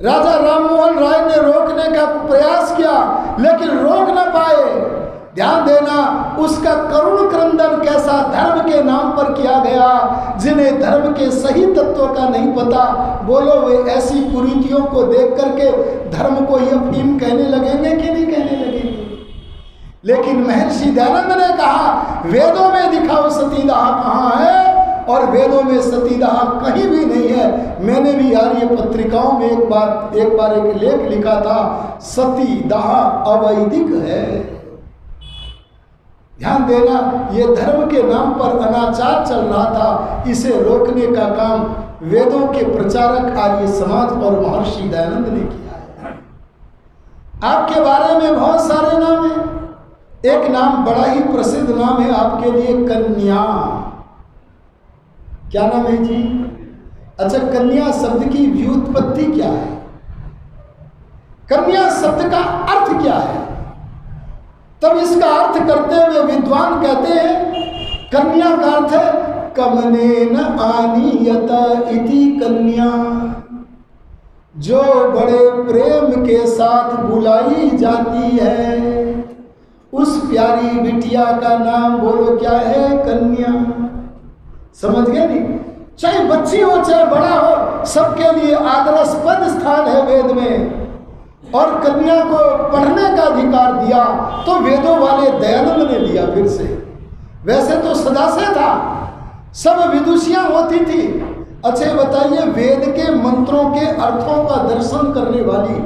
राजा राममोहन राय ने रोकने का प्रयास किया, लेकिन रोक न पाए। ध्यान देना, उसका करुण क्रंदन कैसा धर्म के नाम पर किया गया। जिन्हें धर्म के सही तत्व का नहीं पता, बोलो वे ऐसी कुरीतियों को देख करके धर्म को ये अफीम कहने लगेंगे कि नहीं कहने लगेंगे? लेकिन महर्षि दयानंद ने कहा वेदों में दिखाओ सतीदाह कहाँ है, और वेदों में सतीदाह कहीं भी नहीं है। मैंने भी यार ये पत्रिकाओं में एक बार एक लेख लिखा था, सतीदाह अवैधिक है। ध्यान देना, ये धर्म के नाम पर अनाचार चल रहा था, इसे रोकने का काम वेदों के प्रचारक आर्य समाज और महर्षि दयानंद ने किया है। आपके बारे में बहुत सारे नाम हैं, एक नाम बड़ा ही प्रसिद्ध नाम है आपके लिए, कन्या। क्या नाम है जी? अच्छा, कन्या शब्द की व्युत्पत्ति क्या है? कन्या शब्द का अर्थ क्या है? तब इसका अर्थ करते हुए विद्वान कहते हैं कन्या का अर्थ है कमनेन आनीयत इति कन्या, जो बड़े प्रेम के साथ बुलाई जाती है उस प्यारी बिटिया का नाम बोलो क्या है? कन्या। समझ गए नहीं? चाहे बच्ची हो चाहे बड़ा हो, सबके लिए आदरास्पद स्थान है वेद में। और कन्या को पढ़ने का अधिकार दिया तो वेदों वाले दयानंद ने लिया फिर से। वैसे तो सदा से था, सब विदुषियां होती थी। अच्छा बताइए, वेद के मंत्रों के अर्थों का दर्शन करने वाली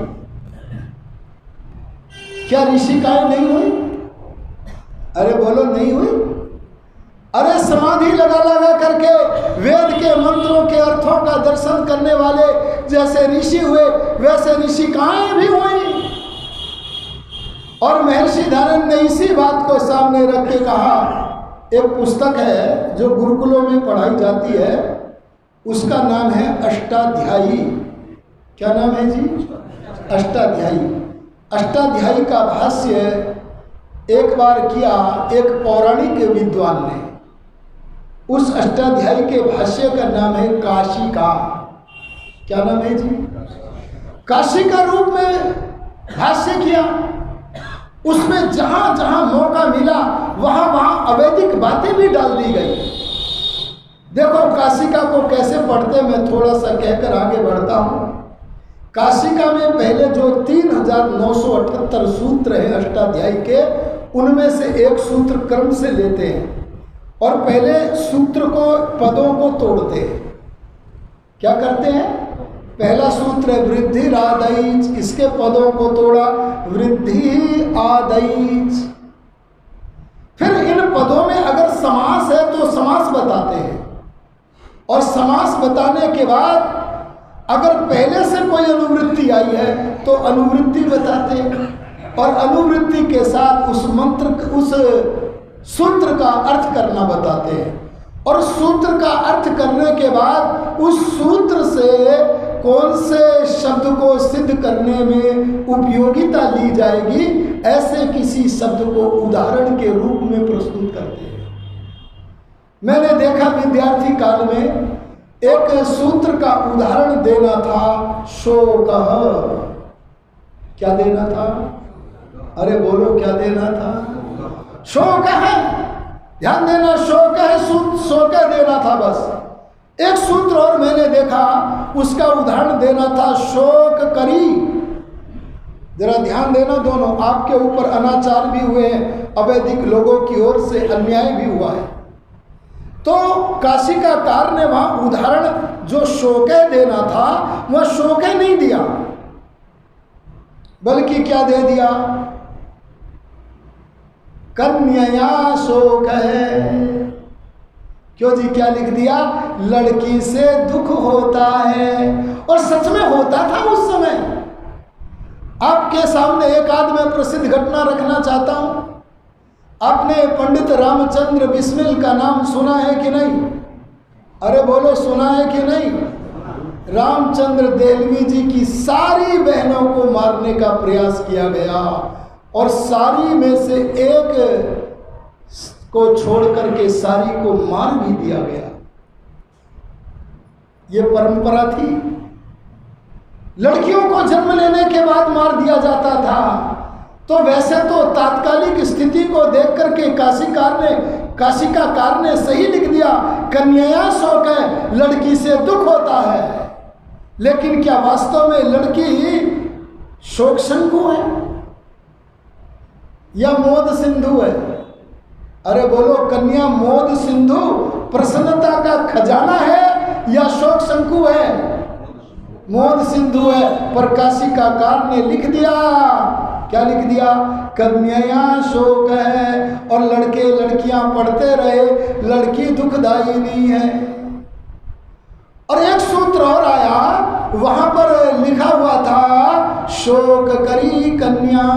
क्या ऋषिकाएं नहीं हुई? अरे बोलो, नहीं हुई? अरे समाधि लगा लगा करके वेद के मंत्रों के अर्थों का दर्शन करने वाले जैसे ऋषि हुए वैसे ऋषिकाएं भी हुई। और महर्षि दयानंद ने इसी बात को सामने रख के कहा, एक पुस्तक है जो गुरुकुलों में पढ़ाई जाती है, उसका नाम है अष्टाध्यायी। क्या नाम है जी? अष्टाध्यायी। अष्टाध्यायी का भाष्य एक बार किया एक पौराणिक विद्वान ने। उस अष्टाध्यायी के भाष्य का नाम है काशिका। क्या नाम है जी? काशिका रूप में भाष्य किया। उसमें जहां जहां मौका मिला वहां वहां अवैधिक बातें भी डाल दी गई। देखो काशिका को कैसे पढ़ते, मैं थोड़ा सा कहकर आगे बढ़ता हूं। काशिका में पहले जो 3978 सूत्र हैं अष्टाध्यायी के, उनमें से एक सूत्र क्रम से लेते हैं और पहले सूत्र को पदों को तोड़ते हैं। क्या करते हैं? पहला सूत्र है वृद्धि आदैच, इसके पदों को तोड़ा, वृद्धि आदैच। फिर इन पदों में अगर समास है तो समास बताते हैं, और समास बताने के बाद अगर पहले से कोई अनुवृत्ति आई है तो अनुवृत्ति बताते हैं, और अनुवृत्ति के साथ उस मंत्र उस सूत्र का अर्थ करना बताते हैं। और सूत्र का अर्थ करने के बाद उस सूत्र से कौन से शब्द को सिद्ध करने में उपयोगिता ली जाएगी, ऐसे किसी शब्द को उदाहरण के रूप में प्रस्तुत करते हैं। मैंने देखा विद्यार्थी काल में एक सूत्र का उदाहरण देना था, शोकः। क्या देना था? अरे बोलो, क्या देना था? शोक है। ध्यान देना, शोक है, शोक देना था बस। एक सूत्र और मैंने देखा, उसका उदाहरण देना था शोक करी। जरा ध्यान देना, दोनों आपके ऊपर अनाचार भी हुए हैं, अवैधिक लोगों की ओर से अन्याय भी हुआ है। तो काशिकाकार ने वहां उदाहरण जो शोके देना था वह शोके नहीं दिया, बल्कि क्या दे दिया? कन्या शोक है। क्यों जी? क्या लिख दिया? लड़की से दुख होता है। और सच में होता था उस समय। आपके सामने एक आध मैं प्रसिद्ध घटना रखना चाहता हूं। आपने पंडित रामचंद्र बिस्मिल का नाम सुना है कि नहीं? अरे बोलो, सुना है कि नहीं? रामचंद्र देलवी जी की सारी बहनों को मारने का प्रयास किया गया, और सारी में से एक को छोड़ करके सारी को मार भी दिया गया। ये परंपरा थी। लड़कियों को जन्म लेने के बाद मार दिया जाता था। तो वैसे तो तात्कालिक स्थिति को देख करके काशिकाकार ने सही लिख दिया, कन्या शोक है, लड़की से दुख होता है। लेकिन क्या वास्तव में लड़की शोक शंकु है? या मोद सिंधु है? अरे बोलो, कन्या मोद सिंधु प्रसन्नता का खजाना है या शोक शंकु है? मोद सिंधु है। पर काशिकाकार ने लिख दिया, क्या लिख दिया? कन्या शोक है। और लड़के लड़कियां पढ़ते रहे, लड़की दुखदाई नहीं है। और एक सूत्र और आया, वहां पर लिखा हुआ था शोक करी कन्या,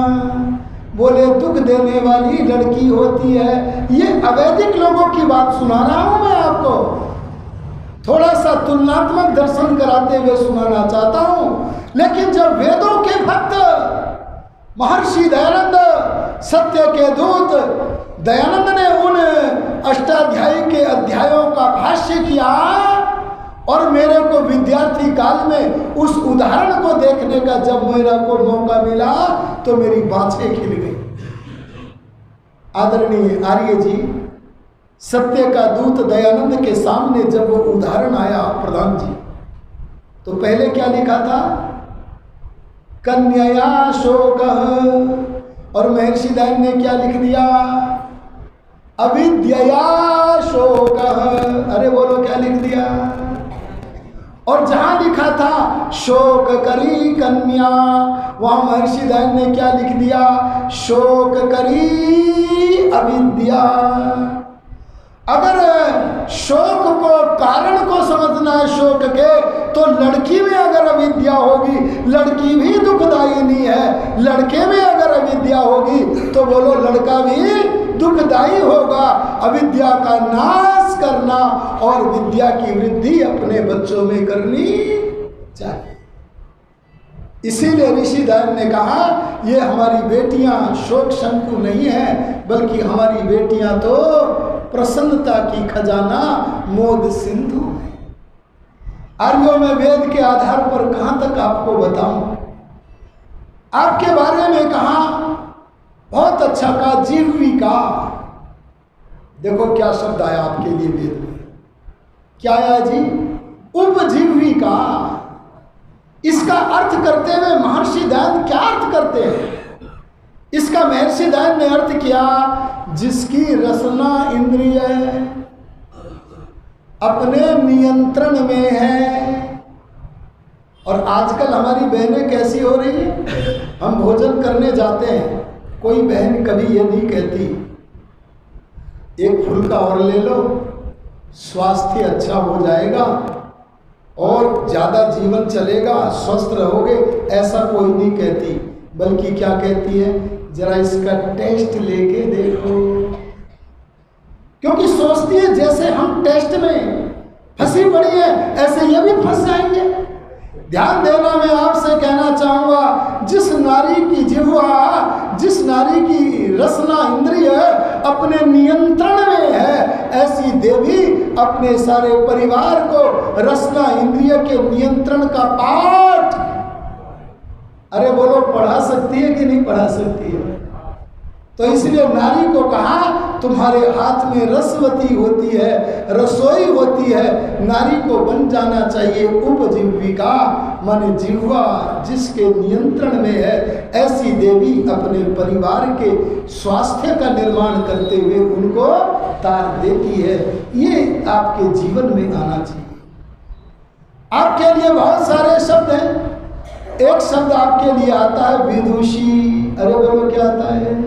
बोले दुख देने वाली लड़की होती है। ये अवैदिक लोगों की बात सुना रहा हूं मैं आपको, थोड़ा सा तुलनात्मक दर्शन कराते हुए सुनाना चाहता हूं। लेकिन जब वेदों के भक्त महर्षि दयानंद, सत्य के दूत दयानंद ने उन अष्टाध्यायी के अध्यायों का भाष्य किया और मेरे को विद्यार्थी काल में उस उदाहरण को देखने का जब मेरा को मौका मिला तो मेरी बाँछें खिल गई। आदरणीय आर्य जी, सत्य का दूत दयानंद के सामने जब वो उदाहरण आया प्रधान जी, तो पहले क्या लिखा था? कन्या शोक। और महर्षि दयानंद ने क्या लिख दिया? अविद्या शोक। अरे बोलो, क्या लिख दिया? और जहां लिखा था शोक करी कन्या, वहां महर्षि दयानंद ने क्या लिख दिया? शोक करी अविद्या। अगर शोक को, कारण को समझना है शोक के, तो लड़की में अगर अविद्या होगी, लड़की भी दुखदायी नहीं है। लड़के में अगर अविद्या होगी तो बोलो लड़का भी दुखदायी होगा। अविद्या का नाश करना और विद्या की वृद्धि अपने बच्चों में करनी चाहिए। इसीलिए ऋषि दयानंद ने कहा, ये हमारी बेटियां शोक शंकु नहीं है, बल्कि हमारी बेटियां तो प्रसन्नता की खजाना मोद सिंधु है। आर्यों में वेद के आधार पर कहां तक आपको बताऊं? आपके बारे में कहा, बहुत अच्छा कहा, जीविका। देखो क्या शब्द आया आपके लिए वेद में, क्या आया जी? उपजीविका। इसका अर्थ करते हुए महर्षि दयानंद क्या अर्थ करते हैं? इसका महर्षि दयानंद ने अर्थ किया, जिसकी रसना इंद्रिय अपने नियंत्रण में है। और आजकल हमारी बहनें कैसी हो रही हैं? हम भोजन करने जाते हैं, कोई बहन कभी ये नहीं कहती एक फुल्का और ले लो, स्वास्थ्य अच्छा हो जाएगा और ज़्यादा जीवन चलेगा, स्वस्थ रहोगे, ऐसा कोई नहीं कहती। बल्कि क्या कहती है? जरा इसका टेस्ट लेके देखो। क्योंकि सोचती है जैसे हम टेस्ट में फंसी पड़ी है, ऐसे ये भी फंस जाएंगे। ध्यान देना, मैं आपसे कहना चाहूंगा, जिस नारी की जिह्वा, जिस नारी की रसना इंद्रिय अपने नियंत्रण में है, ऐसी देवी अपने सारे परिवार को रसना इंद्रिय के नियंत्रण का पाठ, अरे बोलो, पढ़ा सकती है कि नहीं पढ़ा सकती है? तो इसलिए नारी को कहा, तुम्हारे हाथ में रसवती होती है, रसोई होती है, नारी को बन जाना चाहिए उपजीविका, माने जिह्वा जिसके नियंत्रण में है। ऐसी देवी अपने परिवार के स्वास्थ्य का निर्माण करते हुए उनको तार देती है। ये आपके जीवन में आना चाहिए। आपके लिए बहुत सारे शब्द हैं। एक शब्द आपके लिए आता है विदुषी। अरे बोलो, क्या आता है?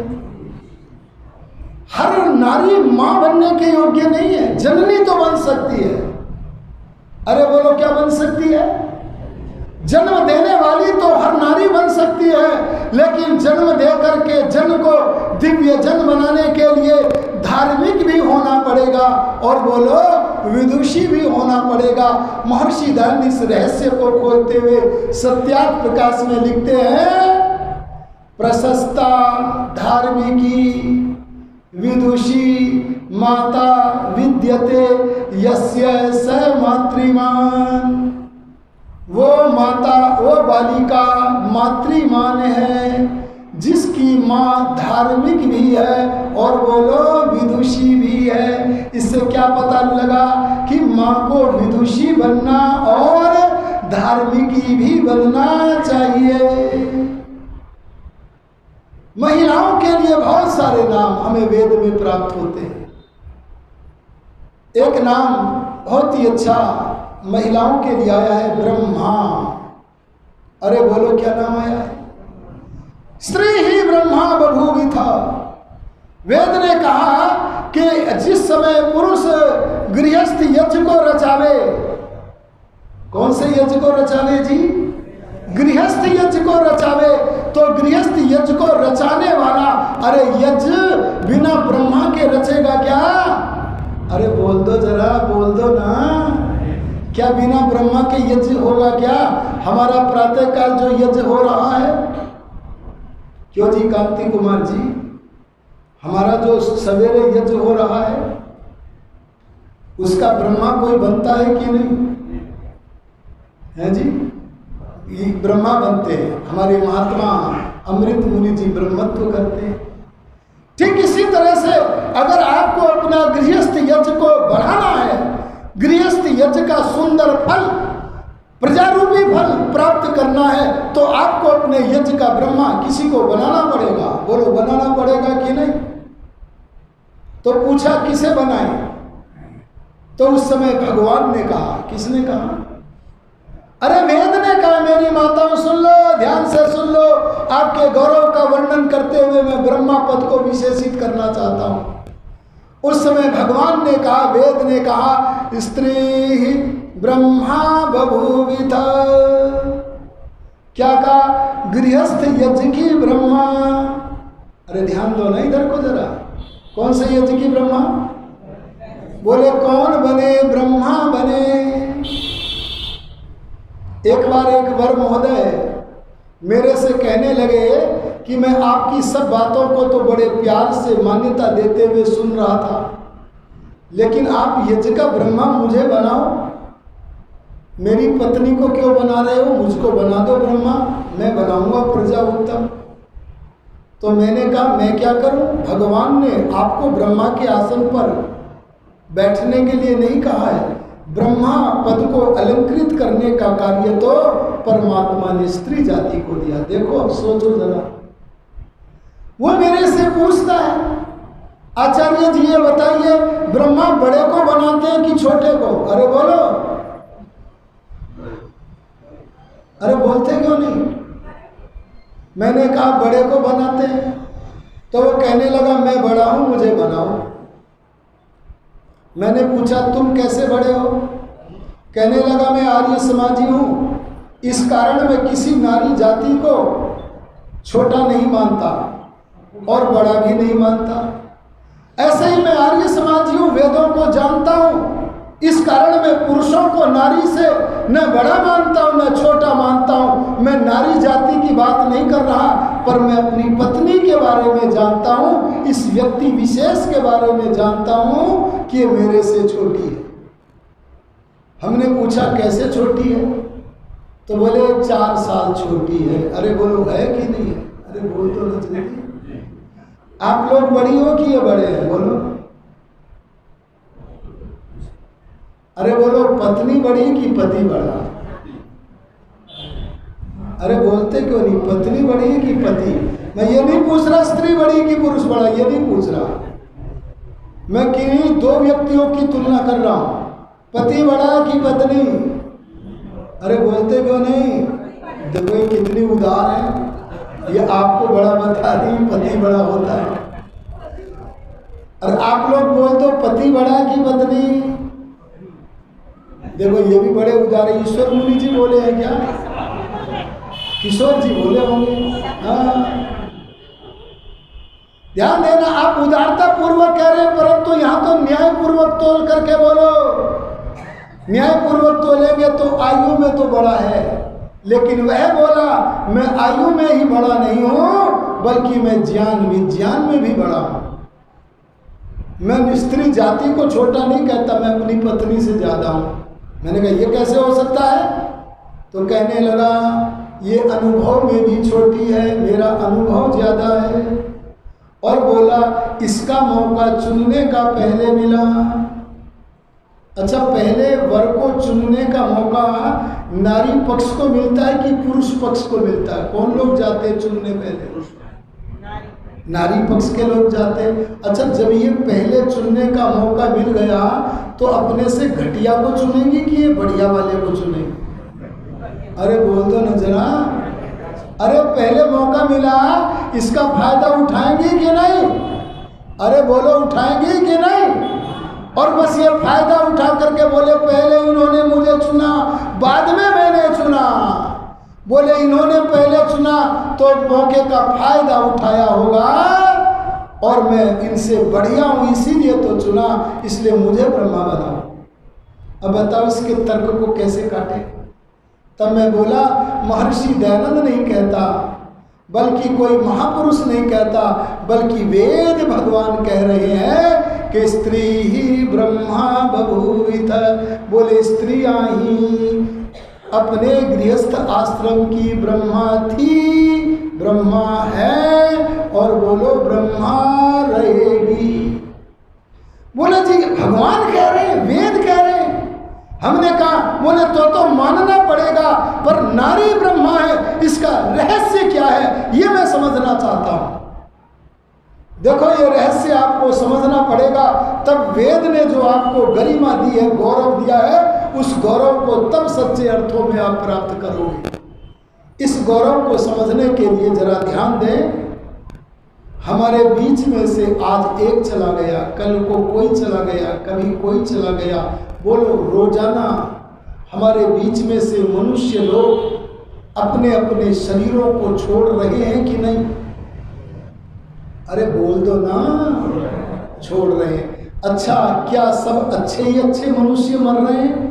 हर नारी मां बनने के योग्य नहीं है, जननी तो बन सकती है। अरे बोलो, क्या बन सकती है? जन्म देने वाली तो हर नारी बन सकती है, लेकिन जन्म देकर के जन को दिव्य जन बनाने के लिए धार्मिक भी होना पड़ेगा और बोलो विदुषी भी होना पड़ेगा। महर्षि दयानंद इस रहस्य को खोलते हुए सत्यार्थ प्रकाश में लिखते हैं, प्रशस्ता धार्मिकी विदुषी माता विद्यते यस्य स मातृमान। वो माता, वो बालिका मातृमान है जिसकी माँ धार्मिक भी है और बोलो विदुषी भी है। इससे क्या पता लगा कि माँ को विदुषी बनना और धार्मिकी भी बनना चाहिए। महिलाओं के लिए बहुत सारे नाम हमें वेद में प्राप्त होते हैं। एक नाम बहुत ही अच्छा महिलाओं के लिए आया है, ब्रह्मा। अरे बोलो क्या नाम आया है? स्त्री ही ब्रह्मा बभूविथा। वेद ने कहा कि जिस समय पुरुष गृहस्थ यज्ञ को रचावे, कौन से यज्ञ को रचावे जी? गृहस्थ यज्ञ को रचावे, तो गृहस्थ यज्ञ को रचाने वाला, अरे यज्ञ बिना ब्रह्मा के रचेगा क्या? अरे बोल दो जरा, बोल दो ना, क्या बिना ब्रह्मा के यज्ञ होगा क्या? हमारा प्रातःकाल जो यज्ञ हो रहा है, क्यों जी कांति कुमार जी, हमारा जो सवेरे यज्ञ हो रहा है उसका ब्रह्मा कोई बनता है कि नहीं है जी? ये ब्रह्मा बनते हैं। हमारे महात्मा अमृत मुनि जी ब्रह्मत्व करते हैं। ठीक इसी तरह से अगर आपको अपना गृहस्थ यज्ञ को बढ़ाना है, गृहस्थ यज्ञ का सुंदर फल, प्रजारूपी फल प्राप्त करना है, तो आपको अपने यज्ञ का ब्रह्मा किसी को बनाना पड़ेगा। बोलो बनाना पड़ेगा कि नहीं? तो पूछा किसे बनाए? तो उस समय भगवान ने कहा। किसने कहा? अरे वेद ने कहा। मेरी माताओं सुन लो, ध्यान से सुन लो, आपके गौरव का वर्णन करते हुए मैं ब्रह्मा पद को विशेषित करना चाहता हूं। उस समय भगवान ने कहा, वेद ने कहा, स्त्री ब्रह्मा बभूविता। क्या कहा? गृहस्थ यज्ञ की ब्रह्मा। अरे ध्यान दो ना इधर को जरा, कौन से यज्ञ की ब्रह्मा? बोले कौन बने? ब्रह्मा बने। एक बार एक वर महोदय मेरे से कहने लगे कि मैं आपकी सब बातों को तो बड़े प्यार से मान्यता देते हुए सुन रहा था, लेकिन आप यज्ञ का ब्रह्मा मुझे बनाओ, मेरी पत्नी को क्यों बना रहे हो? मुझको बना दो ब्रह्मा, मैं बनाऊंगा प्रजा उत्तम। तो मैंने कहा मैं क्या करूं? भगवान ने आपको ब्रह्मा के आसन पर बैठने के लिए नहीं कहा है, ब्रह्मा पद को अलंकृत करने का कार्य तो परमात्मा ने स्त्री जाति को दिया। देखो अब सोचो जरा। वो मेरे से पूछता है, आचार्य जी ये बताइए ब्रह्मा बड़े को बनाते हैं कि छोटे को? अरे बोलो, अरे बोलते क्यों नहीं? मैंने कहा बड़े को बनाते हैं। तो वो कहने लगा मैं बड़ा हूं, मुझे बनाओ। मैंने पूछा तुम कैसे बड़े हो? कहने लगा मैं आर्य समाजी हूं, इस कारण मैं किसी नारी जाति को छोटा नहीं मानता और बड़ा भी नहीं मानता। ऐसे ही मैं आर्य समाजी हूं, वेदों को जानता हूं, इस कारण मैं पुरुषों को नारी से न बड़ा मानता हूं न छोटा मानता हूं। मैं नारी जाति की बात नहीं कर रहा, पर मैं अपनी पत्नी के बारे में जानता हूं, इस व्यक्ति विशेष के बारे में जानता हूं कि मेरे से छोटी है। हमने पूछा कैसे छोटी है? तो बोले 4 साल छोटी है। अरे बोलो है कि नहीं है? अरे बोल तो ना जल्दी। आप लोग बड़ी हो कि ये बड़े हैं? बोलो। अरे बोलो पत्नी बड़ी कि पति बड़ा? अरे बोलते क्यों नहीं? पत्नी बड़ी कि पति? मैं ये नहीं पूछ रहा स्त्री बड़ी कि पुरुष बड़ा, ये नहीं पूछ रहा। मैं किन्हीं 2 व्यक्तियों की तुलना कर रहा हूं, पति बड़ा कि पत्नी? अरे बोलते क्यों नहीं? देखो ये कितनी उदार है, ये आपको बड़ा बता दी पति बड़ा होता है। और आप लोग बोल दो पति बड़ा कि पत्नी? देखो ये भी बड़े उदार है। ईश्वर मुनि जी बोले हैं क्या? किशोर जी बोले होंगे। हाँ ध्यान देना, आप उदारता पूर्वक कह रहे हैं, परंतु यहाँ तो न्याय पूर्वक तोल करके बोलो। न्याय पूर्वक तोलेंगे तो आयु में तो बड़ा है, लेकिन वह बोला मैं आयु में ही बड़ा नहीं हूं, बल्कि मैं ज्ञान विज्ञान में भी बड़ा हूं। मैं स्त्री जाति को छोटा नहीं कहता, मैं अपनी पत्नी से ज्यादा हूं। मैंने कहा ये कैसे हो सकता है? तो कहने लगा ये अनुभव में भी छोटी है, मेरा अनुभव ज्यादा है। और बोला इसका मौका चुनने का पहले मिला। अच्छा, पहले वर को चुनने का मौका नारी पक्ष को मिलता है कि पुरुष पक्ष को मिलता है? कौन लोग जाते हैं चुनने पहले? नारी पक्ष के लोग जाते। अच्छा, जब ये पहले चुनने का मौका मिल गया तो अपने से घटिया को चुनेंगी कि ये बढ़िया वाले को चुनेंगी? अरे बोल दो न जरा। अरे पहले मौका मिला, इसका फायदा उठाएंगे कि नहीं? अरे बोलो, उठाएंगे कि नहीं? और बस ये फायदा उठा करके बोले पहले इन्होंने मुझे चुना, बाद में मैंने चुना। बोले इन्होंने पहले चुना तो मौके का फायदा उठाया होगा और मैं इनसे बढ़िया हूं इसीलिए तो चुना, इसलिए मुझे ब्रह्मा बनाओ। अब बताओ इसके तर्क को कैसे काटे? तब मैं बोला, महर्षि दयानंद नहीं कहता, बल्कि कोई महापुरुष नहीं कहता, बल्कि वेद भगवान कह रहे हैं कि स्त्री ही ब्रह्मा बभूवित। बोले स्त्रियां ही अपने गृहस्थ आश्रम की ब्रह्मा थी, ब्रह्मा है और बोलो ब्रह्मा रहेगी। बोले जी भगवान कह रहे हैं, वेद कह रहे हैं। हमने कहा, बोले तो मानना पड़ेगा, पर नारी ब्रह्मा है, इसका रहस्य क्या है ये मैं समझना चाहता हूं। देखो ये रहस्य आपको समझना पड़ेगा, तब वेद ने जो आपको गरिमा दी है, गौरव दिया है, उस गौरव को तब सच्चे अर्थों में आप प्राप्त करोगे। इस गौरव को समझने के लिए जरा ध्यान दें। हमारे बीच में से आज एक चला गया, कल को कोई चला गया, कभी कोई चला गया। बोलो रोजाना हमारे बीच में से मनुष्य लोग अपने अपने शरीरों को छोड़ रहे हैं कि नहीं? अरे बोल दो ना, छोड़ रहे हैं। अच्छा, क्या सब अच्छे ही अच्छे मनुष्य मर रहे हैं,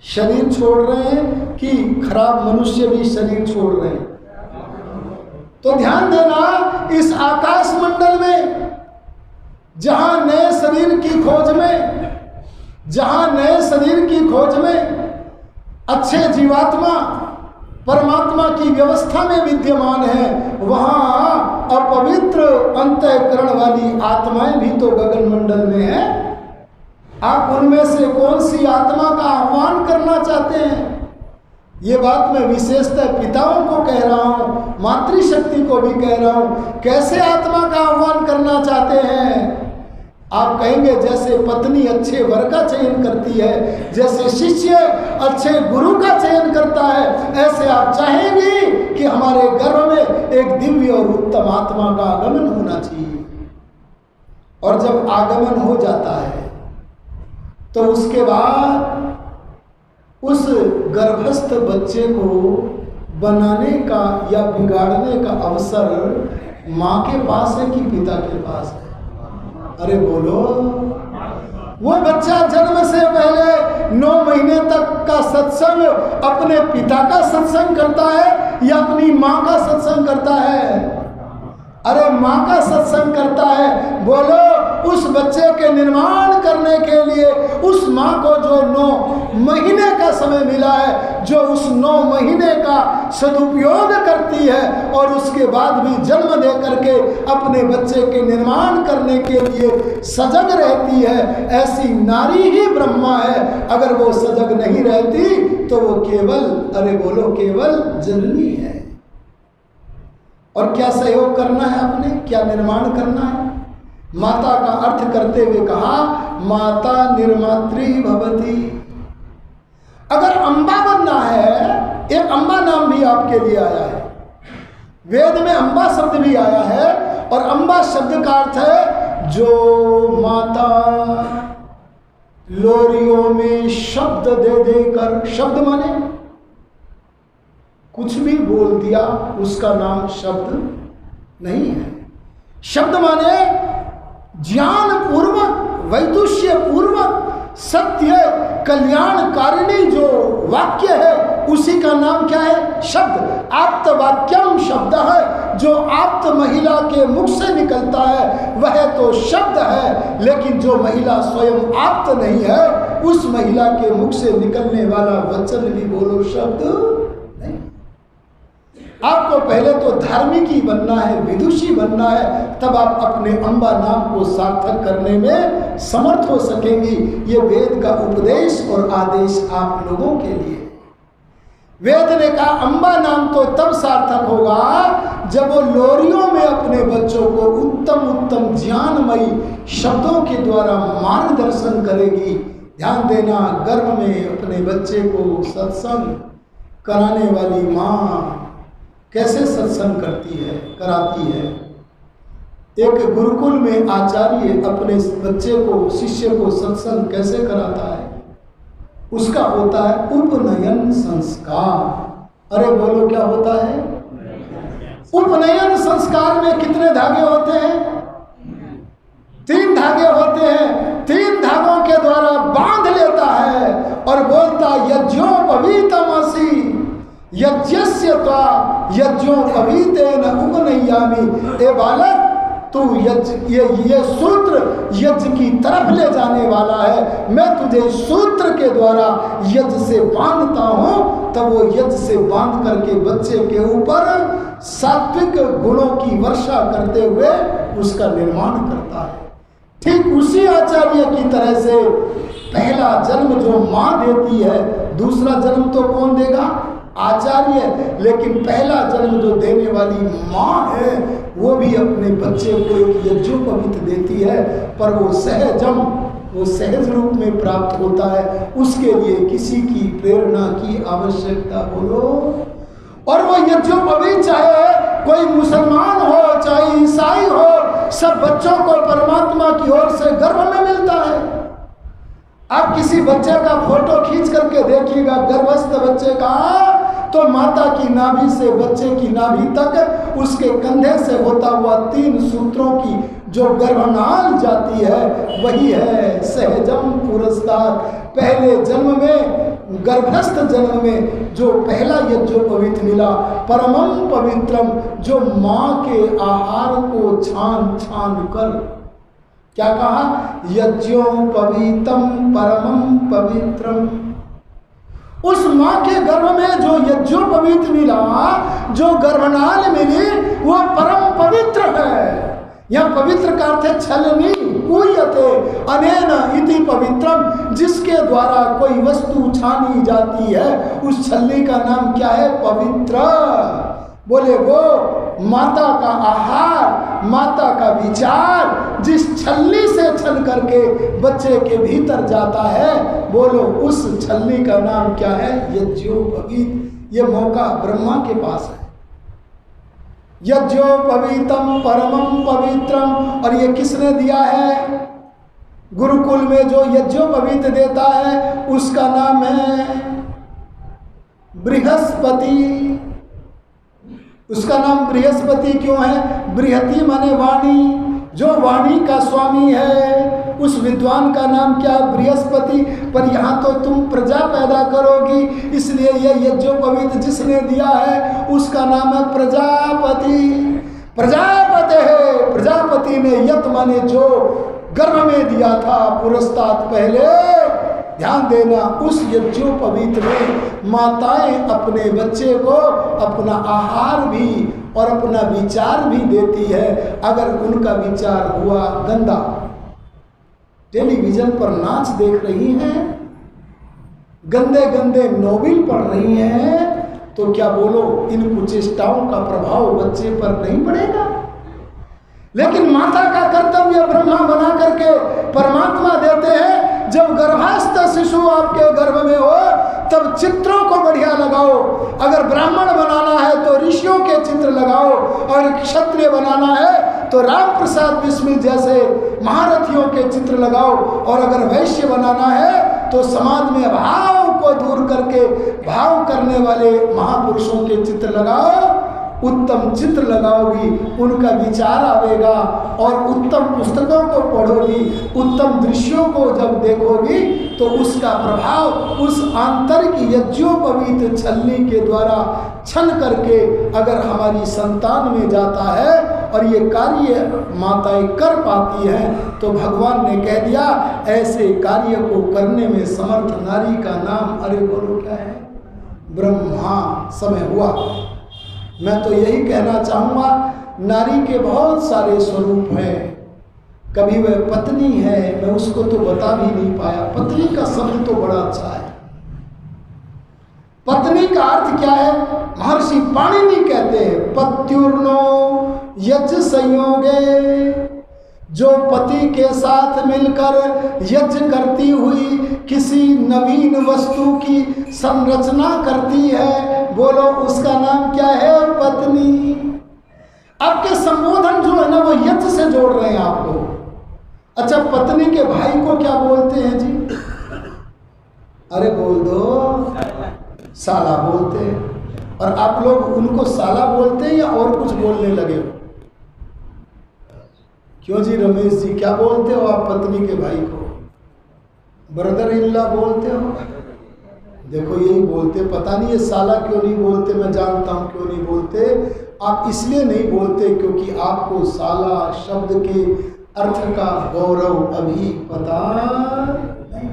शरीर छोड़ रहे हैं, कि खराब मनुष्य भी शरीर छोड़ रहे हैं? तो ध्यान देना, इस आकाश मंडल में जहां नए शरीर की खोज में, जहां नए शरीर की खोज में अच्छे जीवात्मा परमात्मा की व्यवस्था में विद्यमान है, वहां अपवित्र अंतःकरण वाली आत्माएं भी तो गगन मंडल में है। आप उनमें से कौन सी आत्मा का आह्वान करना चाहते हैं? ये बात मैं विशेषतः पिताओं को कह रहा हूं, मातृशक्ति को भी कह रहा हूं। कैसे आत्मा का आह्वान करना चाहते हैं? आप कहेंगे जैसे पत्नी अच्छे वर का चयन करती है, जैसे शिष्य अच्छे गुरु का चयन करता है, ऐसे आप चाहेंगे कि हमारे गर्भ में एक दिव्य और उत्तम आत्मा का आगमन होना चाहिए। और जब आगमन हो जाता है तो उसके बाद उस गर्भस्थ बच्चे को बनाने का या बिगाड़ने का अवसर माँ के पास है कि पिता के पास है? अरे बोलो, वो बच्चा जन्म से पहले 9 महीने तक का सत्संग अपने पिता का सत्संग करता है या अपनी माँ का सत्संग करता है? अरे माँ का सत्संग करता है। बोलो, उस बच्चे के निर्माण करने के लिए उस माँ को जो 9 महीने का समय मिला है, जो उस 9 महीने का सदुपयोग करती है और उसके बाद भी जन्म दे करके अपने बच्चे के निर्माण करने के लिए सजग रहती है, ऐसी नारी ही ब्रह्मा है। अगर वो सजग नहीं रहती तो वो केवल, अरे बोलो, केवल जननी है। और क्या सहयोग करना है आपने, क्या निर्माण करना है? माता का अर्थ करते हुए कहा, माता निर्मात्री भवती। अगर अम्बा बनना है, एक अम्बा नाम भी आपके लिए आया है, वेद में अम्बा शब्द भी आया है, और अम्बा शब्द का अर्थ है जो माता लोरियों में शब्द दे देकर, शब्द माने कुछ भी बोल दिया, उसका नाम शब्द नहीं है। शब्द माने ज्ञान पूर्वक, वैदुष्य पूर्वक, सत्य कल्याणकारिणी जो वाक्य है, उसी का नाम क्या है? शब्द। आप्त वाक्यम शब्द है, जो आप्त महिला के मुख से निकलता है वह तो शब्द है, लेकिन जो महिला स्वयं आप्त नहीं है, उस महिला के मुख से निकलने वाला वचन भी बोलो शब्द नहीं। आपको पहले तो धार्मिक ही बनना है, विदुषी बनना है, तब आप अपने अम्बा नाम को सार्थक करने में समर्थ हो सकेंगी। ये वेद का उपदेश और आदेश आप लोगों के लिए। वेद ने कहा अम्बा नाम तो तब सार्थक होगा जब वो लोरियों में अपने बच्चों को उत्तम उत्तम ज्ञानमयी शब्दों के द्वारा मार्गदर्शन करेगी। ध्यान देना, गर्भ में अपने बच्चे को सत्संग कराने वाली माँ कैसे सत्संग करती है, कराती है। एक गुरुकुल में आचार्य अपने बच्चे को, शिष्य को सत्संग कैसे कराता है? उसका होता है उपनयन संस्कार। अरे बोलो क्या होता है? उपनयन संस्कार में कितने धागे होते हैं? 3 धागे होते हैं। 3 धागों के द्वारा बांध लेता है और बोलता यज्ञोपवीतमसि यज्ञस्य त्वा यज्ञोपवीतेन उपनय्यामि। ए बालक, तू ये सूत्र यज्ञ की तरफ ले जाने वाला है। मैं तुझे सूत्र के द्वारा यज्ञ से बांधता हूँ। तब वो यज्ञ से बांध करके बच्चे के ऊपर सात्विक गुणों की वर्षा करते हुए उसका निर्माण करता है। ठीक उसी आचार्य की तरह से पहला जन्म जो माँ देती है, दूसरा जन्म तो कौन देगा? आचार्य। लेकिन पहला जन्म जो देने वाली माँ है वो भी अपने बच्चे को एक यज्ञोपवीत देती है, पर वो सहजम, वो सहज रूप में प्राप्त होता है। उसके लिए किसी की प्रेरणा की आवश्यकता बोलो। और वो यज्ञोपवीत चाहे कोई मुसलमान हो चाहे ईसाई हो, सब बच्चों को परमात्मा की ओर से गर्भ में मिलता है। आप किसी बच्चे का फोटो खींच करके देखिएगा, गर्भस्थ बच्चे का, तो माता की नाभि से बच्चे की नाभि तक उसके कंधे से होता हुआ 3 सूत्रों की जो गर्भनाल जाती है वही है सहजम पुरस्कार। पहले जन्म में, गर्भस्थ जन्म में जो पहला यज्ञोपवीत मिला, परमम पवित्रम, जो माँ के आहार को छान छान कर, क्या कहा? यज्ञोपवीतम परमम पवित्रम। उस माँ के गर्भ में जो यज्ञोपवीत मिला, जो गर्भनाल मिली, वो परम पवित्र है। यह पवित्र का अर्थ है छलनी, पूयते अनेन इति पवित्रम। जिसके द्वारा कोई वस्तु छानी जाती है उस छलनी का नाम क्या है? पवित्र। बोले वो माता का आहार, माता का विचार जिस छलनी से छल करके बच्चे के भीतर जाता है, बोलो उस छलनी का नाम क्या है? यज्ञोपवीत। ये मौका ब्रह्मा के पास है। यज्ञोपवीतम परमम पवित्रम। और ये किसने दिया है? गुरुकुल में जो यज्ञोपवीत देता है उसका नाम है बृहस्पति। उसका नाम बृहस्पति क्यों है? बृहति माने वाणी, जो वाणी का स्वामी है उस विद्वान का नाम क्या? बृहस्पति। पर यहाँ तो तुम प्रजा पैदा करोगी, इसलिए ये यज्ञोपवीत जिसने दिया है उसका नाम है प्रजापति। प्रजापति है। प्रजापति ने यत माने जो गर्भ में दिया था पुरस्तात पहले। ध्यान देना, उस यज्ञोपवीत में माताएं अपने बच्चे को अपना आहार भी और अपना विचार भी देती है। अगर उनका विचार हुआ गंदा, टेलीविजन पर नाच देख रही हैं, गंदे गंदे नोवेल पढ़ रही हैं, तो क्या बोलो इन कुचेष्टाओं का प्रभाव बच्चे पर नहीं पड़ेगा? लेकिन माता का कर्तव्य ब्रह्मा बना करके परमात्मा देते हैं। जब गर्भस्थ शिशु आपके गर्भ में हो तब चित्रों को बढ़िया लगाओ। अगर ब्राह्मण बनाना है तो ऋषियों के चित्र लगाओ, और क्षत्रिय बनाना है तो राम प्रसाद बिस्मिल जैसे महारथियों के चित्र लगाओ, और अगर वैश्य बनाना है तो समाज में भाव को दूर करके भाव करने वाले महापुरुषों के चित्र लगाओ। उत्तम चित्र लगाओगी, उनका विचार आवेगा, और उत्तम पुस्तकों को पढ़ोगी, उत्तम दृश्यों को जब देखोगी तो उसका प्रभाव उस आंतरिक यज्ञोपवीत छलनी के द्वारा छल करके अगर हमारी संतान में जाता है और ये कार्य माताएं कर पाती हैं, तो भगवान ने कह दिया ऐसे कार्य को करने में समर्थ नारी का नाम, अरे बोलो क्या है? ब्रह्मा। समय हुआ। मैं तो यही कहना चाहूँगा, नारी के बहुत सारे स्वरूप हैं। कभी वह पत्नी है, मैं उसको तो बता भी नहीं पाया। पत्नी का शब्द तो बड़ा अच्छा है। पत्नी का अर्थ क्या है? महर्षि पाणिनि कहते हैं पत्युर्नो यज्ञ संयोगे, जो पति के साथ मिलकर यज्ञ करती हुई किसी नवीन वस्तु की संरचना करती है, बोलो उसका नाम क्या है? पत्नी। आपके संबोधन जो है ना वो यज्ञ से जोड़ रहे हैं आपको। अच्छा, पत्नी के भाई को क्या बोलते हैं जी? अरे बोल दो, साला बोलते हैं। और आप लोग उनको साला बोलते हैं या और कुछ बोलने लगे हो? क्यों जी रमेश जी, क्या बोलते हो आप पत्नी के भाई को? ब्रदर इन लॉ बोलते हो? देखो यही बोलते, पता नहीं ये साला क्यों नहीं बोलते, मैं जानता हूं क्यों नहीं बोलते। आप इसलिए नहीं बोलते क्योंकि आपको साला शब्द के अर्थ का गौरव अभी पता नहीं।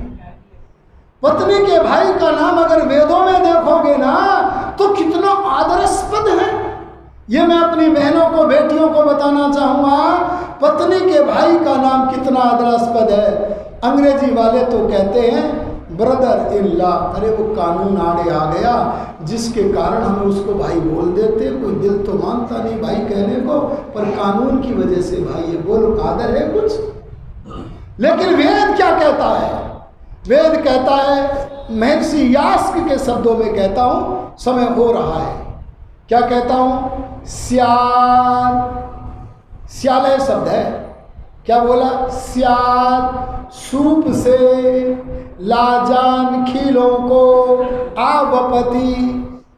पत्नी के भाई का नाम अगर वेदों में देखोगे ना तो कितना आदरास्पद है। ये मैं अपनी बहनों को, बेटियों को बताना चाहूंगा, पत्नी के भाई का नाम कितना आदरास्पद है। अंग्रेजी वाले तो कहते हैं ब्रदर इन लॉ। अरे वो कानून आड़े आ गया जिसके कारण हम उसको भाई बोल देते। कोई दिल तो मानता नहीं भाई कहने को, पर कानून की वजह से भाई है। बोलो आदर है कुछ? लेकिन वेद क्या कहता है? वेद कहता है, महर्षि यास्क के शब्दों में कहता हूं, समय हो रहा है, क्या कहता हूं? स्याल, स्यालय शब्द है। क्या बोला? स्याल सूप से लाजान खीलों को आवपति।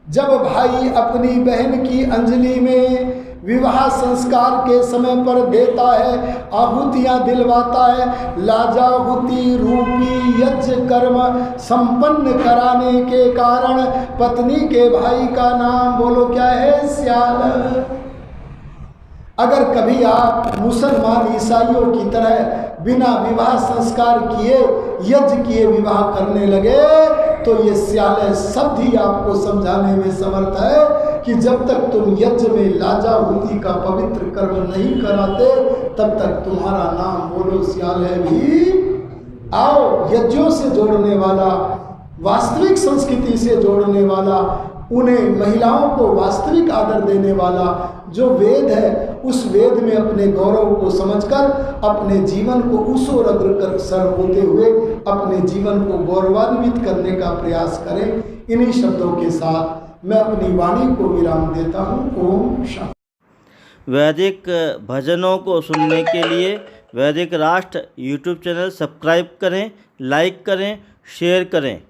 जब भाई अपनी बहन की अंजलि में विवाह संस्कार के समय पर देता है, आहुतियां दिलवाता है, लाजाहुति रूपी यज्ञ कर्म संपन्न कराने के कारण पत्नी के भाई का नाम बोलो क्या है? स्याल। अगर कभी आप मुसलमान ईसाइयों की तरह बिना विवाह संस्कार किए, यज्ञ किए विवाह करने लगे तो ये स्यालय शब्द ही आपको समझाने में समर्थ है कि जब तक तुम यज्ञ में लाजाहुति का पवित्र कर्म नहीं कराते तब तक तुम्हारा नाम बोलो स्यालय भी। आओ, यज्ञों से जोड़ने वाला, वास्तविक संस्कृति से जोड़ने वाला, उन्हें महिलाओं को वास्तविक आदर देने वाला जो वेद है, उस वेद में अपने गौरव को समझकर अपने जीवन को उस ओर अग्रसर होते हुए अपने जीवन को गौरवान्वित करने का प्रयास करें। इन्हीं शब्दों के साथ मैं अपनी वाणी को विराम देता हूँ। ओम शांति। वैदिक भजनों को सुनने के लिए वैदिक राष्ट्र यूट्यूब चैनल सब्सक्राइब करें, लाइक करें, शेयर करें।